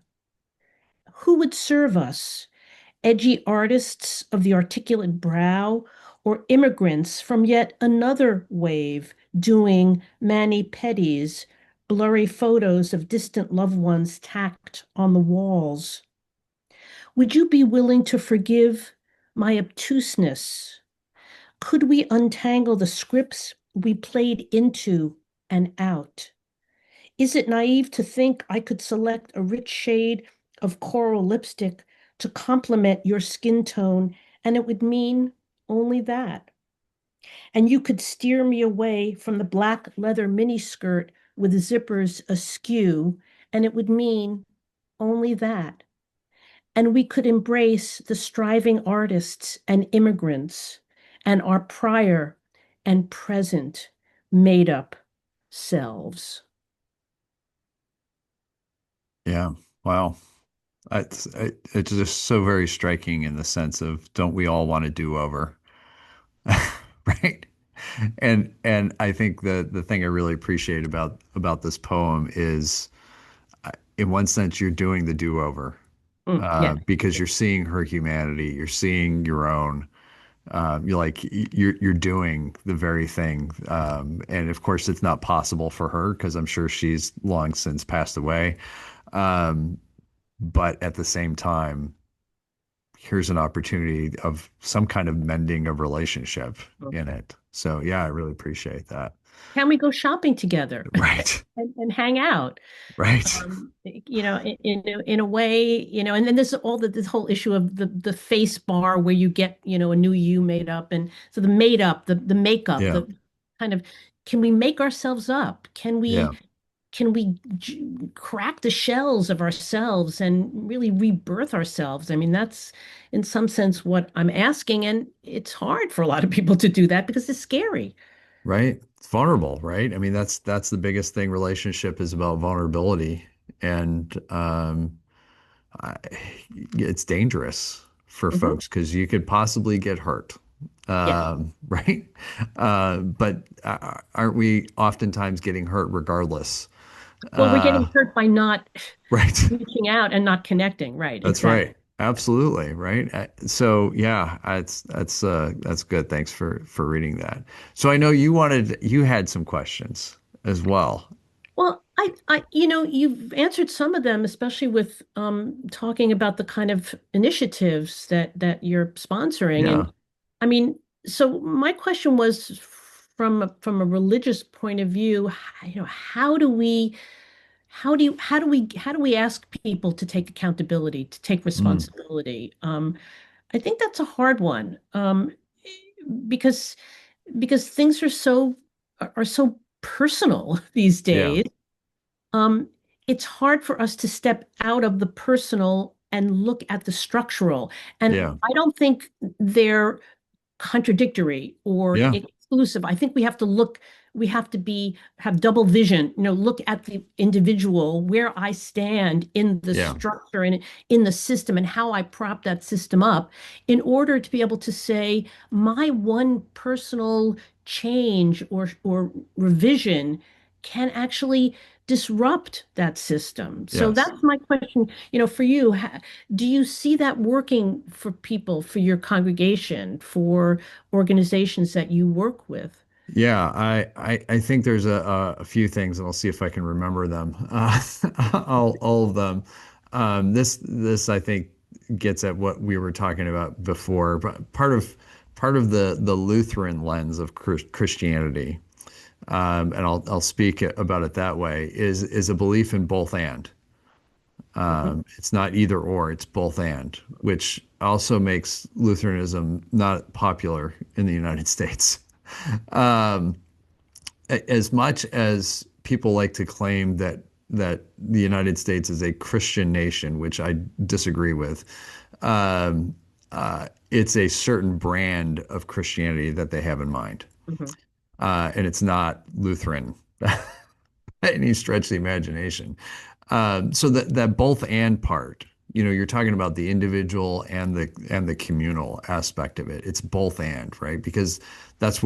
Speaker 2: Who would serve us? Edgy artists of the articulate brow, or immigrants from yet another wave doing mani-pedis, blurry photos of distant loved ones tacked on the walls? Would you be willing to forgive my obtuseness? Could we untangle the scripts we played into and out? Is it naive to think I could select a rich shade of coral lipstick to complement your skin tone, and it would mean only that? And you could steer me away from the black leather miniskirt with zippers askew, and it would mean only that. And we could embrace the striving artists and immigrants and our prior and present made up selves.
Speaker 1: Yeah. Wow. It's just so very striking in the sense of don't we all want to do over? Right? And I think the thing I really appreciate about this poem is in one sense you're doing the do-over
Speaker 2: Yeah.
Speaker 1: because you're seeing her humanity, you're seeing your own. You're doing the very thing, and of course it's not possible for her because I'm sure she's long since passed away. Um, but at the same time, here's an opportunity of some kind of mending of relationship in it. So yeah, I really appreciate that.
Speaker 2: Can we go shopping together
Speaker 1: Right.
Speaker 2: and hang out?
Speaker 1: Right.
Speaker 2: In a way, and then there's all this whole issue of the face bar where you get, a new you made up. And so the made up, the makeup,
Speaker 1: Yeah.
Speaker 2: the kind of, can we make ourselves up?
Speaker 1: Yeah.
Speaker 2: Can we crack the shells of ourselves and really rebirth ourselves? I mean, that's in some sense what I'm asking. And it's hard for a lot of people to do that because it's scary.
Speaker 1: Right. It's vulnerable, right? I mean, that's the biggest thing. Relationship is about vulnerability, and I, it's dangerous for
Speaker 2: Mhm.
Speaker 1: folks because you could possibly get hurt.
Speaker 2: Yeah.
Speaker 1: Right? But aren't we oftentimes getting hurt regardless?
Speaker 2: Well, we're getting
Speaker 1: Uh,
Speaker 2: hurt by not
Speaker 1: right.
Speaker 2: reaching out and not connecting. Right.
Speaker 1: That's
Speaker 2: Exactly.
Speaker 1: right. Absolutely. Right. So yeah, that's good. Thanks for reading that. So I know you had some questions as well.
Speaker 2: Well, you've answered some of them, especially with talking about the kind of initiatives that you're sponsoring.
Speaker 1: Yeah.
Speaker 2: And I mean, So my question was from a religious point of view, how do we ask people to take accountability, to take
Speaker 1: Mm,
Speaker 2: responsibility? I think that's a hard one, because things are so personal these
Speaker 1: yeah,
Speaker 2: days. Um, it's hard for us to step out of the personal and look at the structural. And
Speaker 1: yeah,
Speaker 2: I don't think they're contradictory or
Speaker 1: yeah,
Speaker 2: exclusive. I think we have to have double vision, look at the individual, where I stand in the
Speaker 1: yeah,
Speaker 2: structure and in the system and how I prop that system up in order to be able to say my one personal change or revision can actually disrupt that system. So
Speaker 1: yes.
Speaker 2: that's my question, for you. Do you see that working for people, for your congregation, for organizations that you work with?
Speaker 1: Yeah, I think there's a few things, and I'll see if I can remember them. All of them. This I think gets at what we were talking about before. But part of the Lutheran lens of Christianity, and I'll speak about it that way, is a belief in both and.
Speaker 2: Mhm,
Speaker 1: It's not either or, it's both and, which also makes Lutheranism not popular in the United States. Um, as much as people like to claim that the United States is a Christian nation, which I disagree with, um, it's a certain brand of Christianity that they have in mind,
Speaker 2: mhm,
Speaker 1: and it's not Lutheran by any stretch of the imagination. So that both and part, you're talking about the individual and the communal aspect of it. It's both and, right? Because that's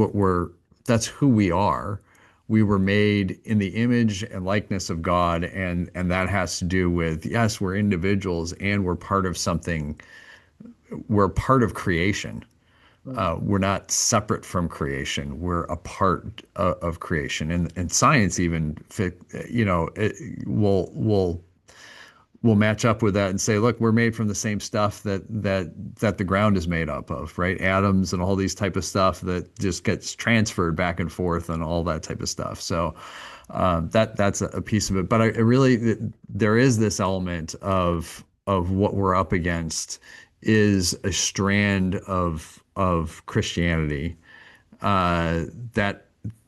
Speaker 1: that's who we are. We were made in the image and likeness of God, and that has to do with, yes, we're individuals and we're part of something. We're part of creation.
Speaker 2: mhm,
Speaker 1: We're not separate from creation. We're a part of creation, and science even, will match up with that and say, look, we're made from the same stuff that the ground is made up of, right? Atoms and all these type of stuff that just gets transferred back and forth and all that type of stuff. So that's a piece of it. But I really, there is this element of what we're up against is a strand of Christianity uh, that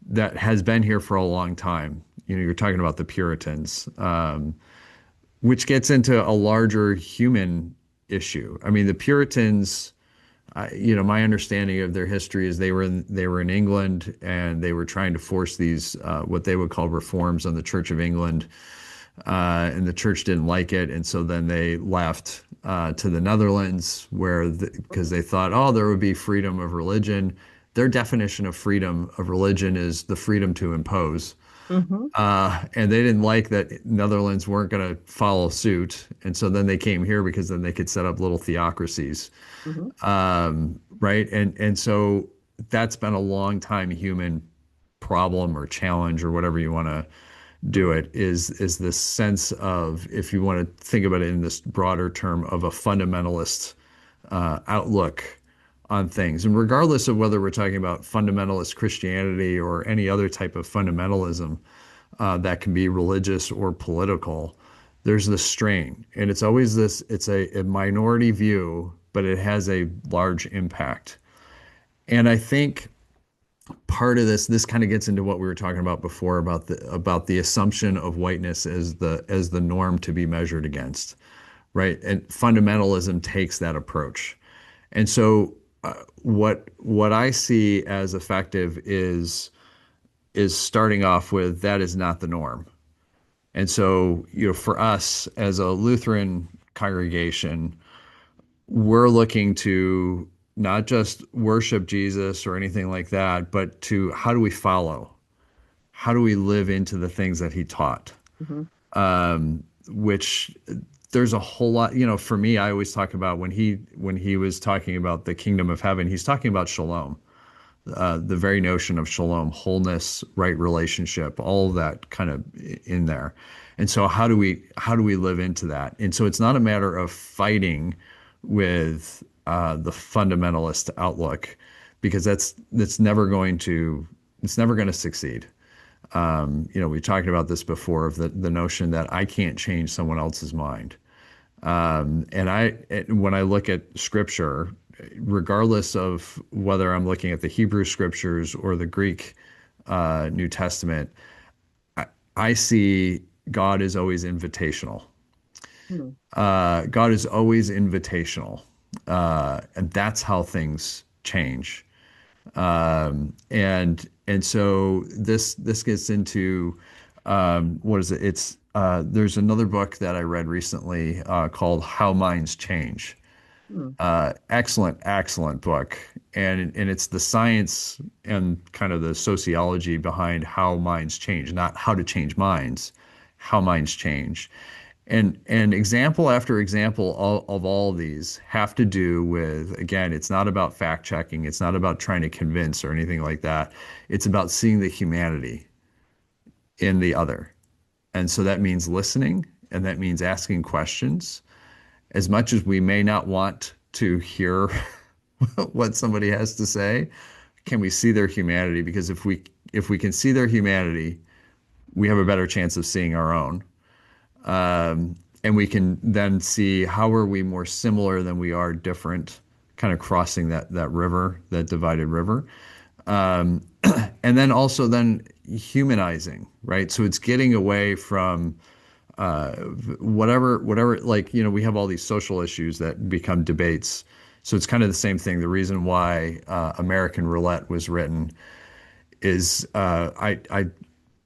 Speaker 1: that has been here for a long time. You're talking about the Puritans. Which gets into a larger human issue. I mean, the Puritans, my understanding of their history is they were in England and they were trying to force these what they would call reforms on the Church of England, and the church didn't like it, and so then they left to the Netherlands because they thought, oh, there would be freedom of religion. Their definition of freedom of religion is the freedom to impose.
Speaker 2: mhm,
Speaker 1: And they didn't like that Netherlands weren't going to follow suit. And so then they came here because then they could set up little theocracies.
Speaker 2: mhm,
Speaker 1: Right. And so that's been a long time human problem or challenge or whatever you want to do
Speaker 2: mhm,
Speaker 1: it is this sense of, if you want to think about it in this broader term, of a fundamentalist outlook on things. And regardless of whether we're talking about fundamentalist Christianity or any other type of fundamentalism, that can be religious or political, there's this strain. And it's always it's a minority view, but it has a large impact. And I think part of this kind of gets into what we were talking about before about the assumption of whiteness as the norm to be measured against, right? And fundamentalism takes that approach. And so what I see as effective is starting off with that is not the norm. And so, for us as a Lutheran congregation, we're looking to not just worship Jesus or anything like that, but to how do we follow? How do we live into the things that he taught?
Speaker 2: mhm,
Speaker 1: Which there's a whole lot, for me, I always talk about when he was talking about the kingdom of heaven, he's talking about shalom, the very notion of shalom, wholeness, right relationship, all of that kind of in there. And so how do we live into that? And so it's not a matter of fighting with the fundamentalist outlook, because that's never going to it's never going to succeed. We talked about this before of the notion that I can't change someone else's mind. When I look at scripture, regardless of whether I'm looking at the Hebrew scriptures or the Greek New Testament, I, I see God is always invitational.
Speaker 2: Hmm.
Speaker 1: God is always invitational, and that's how things change. And so this gets into what is it? It's there's another book that I read recently called How Minds Change.
Speaker 2: Hmm.
Speaker 1: Excellent, excellent book, and it's the science and kind of the sociology behind how minds change, not how to change minds, how minds change. And example after example of all of these have to do with, again, it's not about fact checking, it's not about trying to convince or anything like that. It's about seeing the humanity in the other. And so that means listening, and that means asking questions. As much as we may not want to hear what somebody has to say, can we see their humanity? Because if we can see their humanity, we have a better chance of seeing our own. And we can then see how are we more similar than we are different, kind of crossing that river, that divided river. And then also then humanizing, right? So it's getting away from whatever, like, we have all these social issues that become debates. So it's kind of the same thing. The reason why American Roulette was written is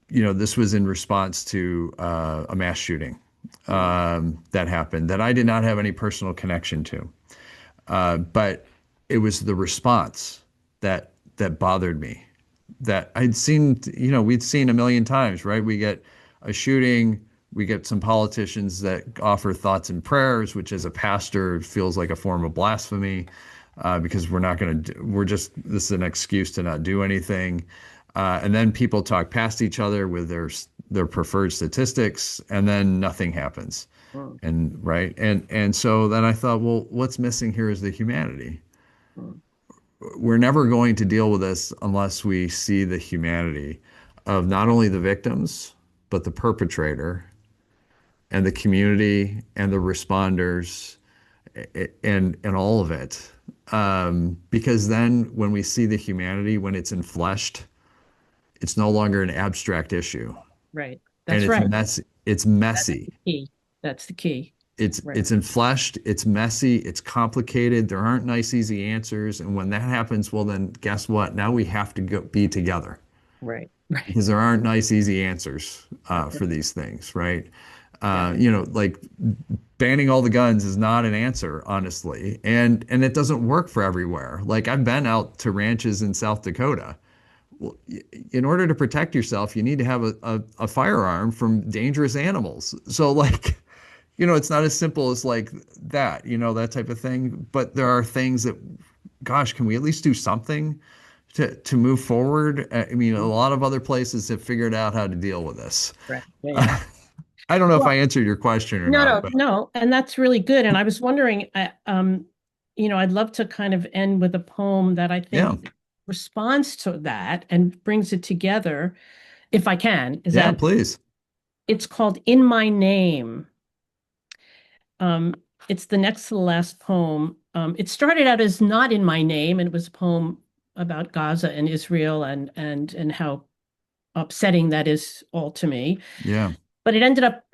Speaker 1: this was in response to a mass shooting
Speaker 2: Hmm.
Speaker 1: that happened that I did not have any personal connection to. But it was the response that bothered me. That I'd seen, we'd seen a million times, right? We get a shooting, we get some politicians that offer thoughts and prayers, which as a pastor feels like a form of blasphemy, because we're just, this is an excuse to not do anything. And then people talk past each other with their preferred statistics, and then nothing happens.
Speaker 2: Hmm.
Speaker 1: And right. And so then I thought, well, what's missing here is the humanity.
Speaker 2: Hmm.
Speaker 1: We're never going to deal with this unless we see the humanity of not only the victims, but the perpetrator and the community and the responders and all of it. Because then when we see the humanity, when it's enfleshed, it's no longer an abstract issue.
Speaker 2: Right.
Speaker 1: And
Speaker 2: That's right.
Speaker 1: it's
Speaker 2: That's
Speaker 1: messy.
Speaker 2: the key. That's the key.
Speaker 1: It's
Speaker 2: Right.
Speaker 1: it's enfleshed, it's messy, it's complicated. There aren't nice, easy answers. And when that happens, well, then guess what? Now we have to be together
Speaker 2: Right. Right.
Speaker 1: because there aren't nice, easy answers for
Speaker 2: Right.
Speaker 1: these things, right?
Speaker 2: Yeah.
Speaker 1: Like banning all the guns is not an answer, honestly, and it doesn't work for everywhere. Like I've been out to ranches in South Dakota. Well, in order to protect yourself, you need to have a firearm from dangerous animals. So like, it's not as simple as like that, that type of thing. But there are things that, gosh, can we at least do something to move forward? I mean, a
Speaker 2: Mhm.
Speaker 1: lot of other places have figured out how to deal with this.
Speaker 2: Right. Yeah. Yeah.
Speaker 1: I don't know if I
Speaker 2: Well,
Speaker 1: answered your question or
Speaker 2: no,
Speaker 1: not,
Speaker 2: no,
Speaker 1: but
Speaker 2: no. And that's really good. And I was wondering, I'd love to kind of end with a poem that I
Speaker 1: yeah,
Speaker 2: think responds to that and brings it together, if I can. Is
Speaker 1: yeah,
Speaker 2: that
Speaker 1: please.
Speaker 2: it's called In My Name. Um, it's the next to the last poem. It started out as not in my name, and it was a poem about Gaza and Israel and how upsetting that is all to me.
Speaker 1: Yeah.
Speaker 2: But it ended up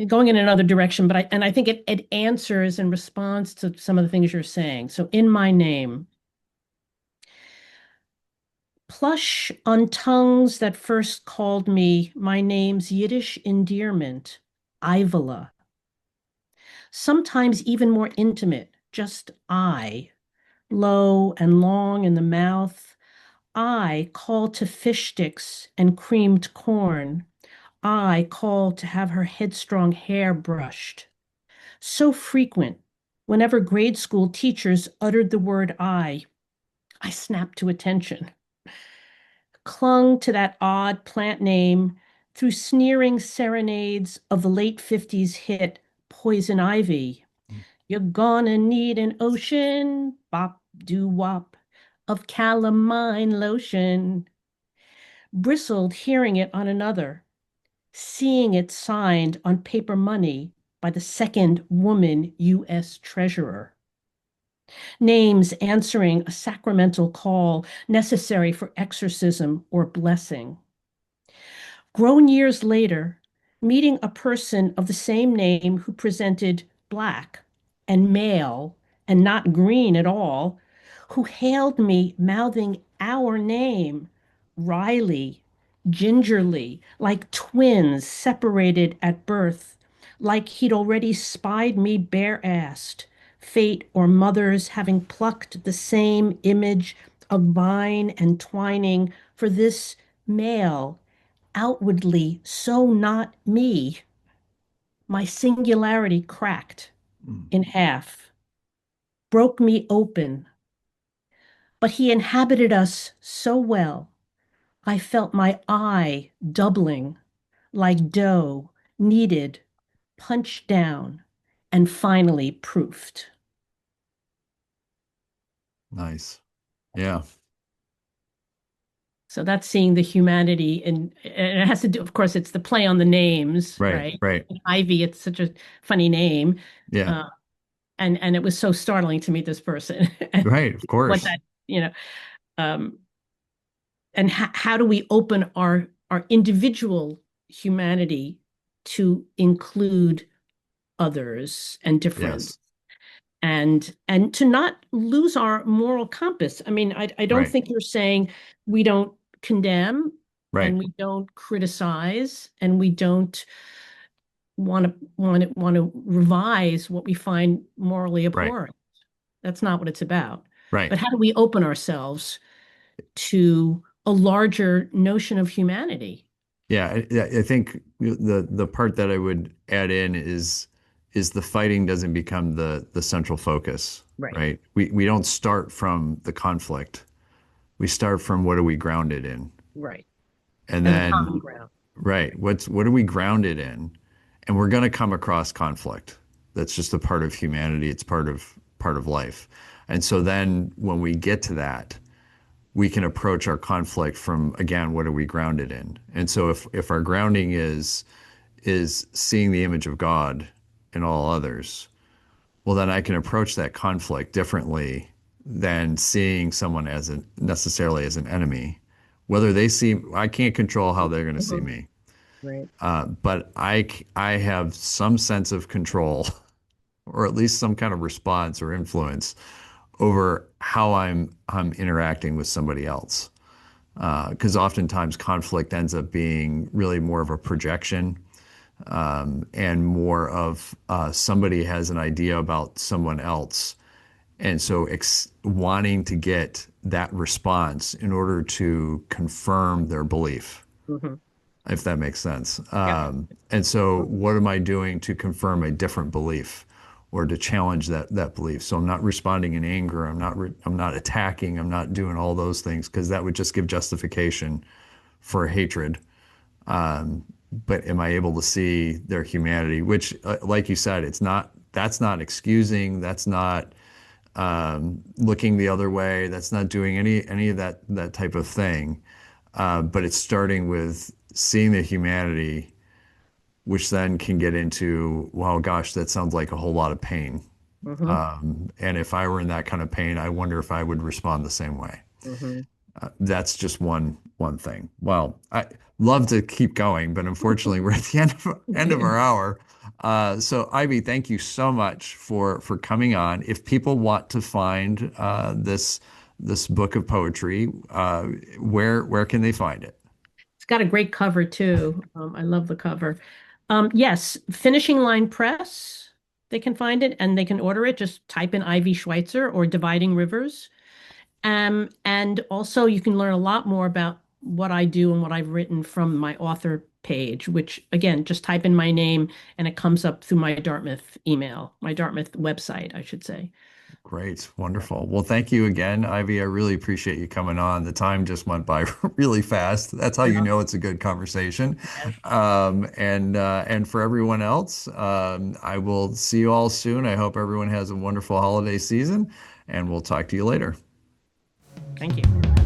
Speaker 2: going in another direction. But I think it answers in response to some of the things you're saying. So in my name, plush on tongues that first called me my name's Yiddish endearment, Ivola. Sometimes even more intimate, just I, low and long in the mouth. I call to fish sticks and creamed corn. I call to have her headstrong hair brushed. So frequent, whenever grade school teachers uttered the word I snapped to attention, clung to that odd plant name through sneering serenades of the late 50s hit Poison Ivy. You're gonna need an ocean, bop, doo-wop of calamine lotion. Bristled hearing it on another, seeing it signed on paper money by the second woman U.S. Treasurer. Names answering a sacramental call necessary for exorcism or blessing. Grown years later, meeting a person of the same name who presented black and male and not green at all, who hailed me mouthing our name, Riley, gingerly, like twins separated at birth, like he'd already spied me bare-assed, fate or mothers having plucked the same image of vine and twining for this male outwardly so not me, my singularity cracked
Speaker 1: Mm.
Speaker 2: in half, broke me open. But he inhabited us so well, I felt my eye doubling like dough, kneaded, punched down, and finally proofed.
Speaker 1: Nice. Yeah.
Speaker 2: So that's seeing the humanity, and it has to do, of course, it's the play on the names,
Speaker 1: Right.
Speaker 2: right?
Speaker 1: Right.
Speaker 2: Ivy, it's such a funny name.
Speaker 1: Yeah.
Speaker 2: Uh, and it was so startling to meet this person and
Speaker 1: Right. Of
Speaker 2: what
Speaker 1: course.
Speaker 2: that um and how do we open our individual humanity to include others and difference
Speaker 1: Yes.
Speaker 2: and to not lose our moral compass. I mean, I don't
Speaker 1: Right.
Speaker 2: think you're saying we don't condemn
Speaker 1: Right.
Speaker 2: and we don't criticize and we don't want to revise what we find morally
Speaker 1: Right.
Speaker 2: abhorrent. That's not what it's about.
Speaker 1: Right.
Speaker 2: But how do we open ourselves to a larger notion of humanity?
Speaker 1: Yeah. I think the part that I would add in is the fighting doesn't become the central focus,
Speaker 2: Right,
Speaker 1: right? We don't start from the conflict. We start from what are we grounded in?
Speaker 2: right.
Speaker 1: And
Speaker 2: And the common
Speaker 1: then,
Speaker 2: ground.
Speaker 1: right, what are we grounded in? And we're going to come across conflict. That's just a part of humanity. It's part of life. And so then when we get to that, we can approach our conflict from again, what are we grounded in? And so if our grounding is seeing the image of God in all others, well, then I can approach that conflict differently than seeing someone as an necessarily as an enemy. Whether they see, I can't control how they're going to see
Speaker 2: Mhm.
Speaker 1: me,
Speaker 2: Right.
Speaker 1: but I have some sense of control, or at least some kind of response or influence over how I'm interacting with somebody else. Because oftentimes conflict ends up being really more of a projection and more of somebody has an idea about someone else. And so wanting to get that response in order to confirm their belief,
Speaker 2: Hmm.
Speaker 1: if that makes sense.
Speaker 2: Yep.
Speaker 1: And so what am I doing to confirm a different belief or to challenge that belief? So I'm not responding in anger. I'm not attacking. I'm not doing all those things because that would just give justification for hatred. But am I able to see their humanity, which, like you said, that's not excusing, that's not looking the other way, that's not doing any of that type of thing. But it's starting with seeing the humanity, which then can get into, well, gosh, that sounds like a whole lot of pain.
Speaker 2: Hmm.
Speaker 1: And if I were in that kind of pain, I wonder if I would respond the same way.
Speaker 2: Hmm.
Speaker 1: That's just one thing. Well, I love to keep going, but unfortunately, we're at the end of our hour. So Ivy, thank you so much for coming on. If people want to find this book of poetry, where can they find it?
Speaker 2: It's got a great cover too. I love the cover. Yes, Finishing Line Press. They can find it and they can order it. Just type in Ivy Schweitzer or Dividing Rivers. And also, you can learn a lot more about what I do and what I've written from my author page, which again, just type in my name and it comes up through my Dartmouth email, my Dartmouth website, I should say.
Speaker 1: Great, wonderful. Well, thank you again, Ivy. I really appreciate you coming on. The time just went by really fast. That's how you
Speaker 2: Yeah.
Speaker 1: know it's a good conversation.
Speaker 2: Yes.
Speaker 1: And for everyone else, I will see you all soon. I hope everyone has a wonderful holiday season, and we'll talk to you later.
Speaker 2: Thank you.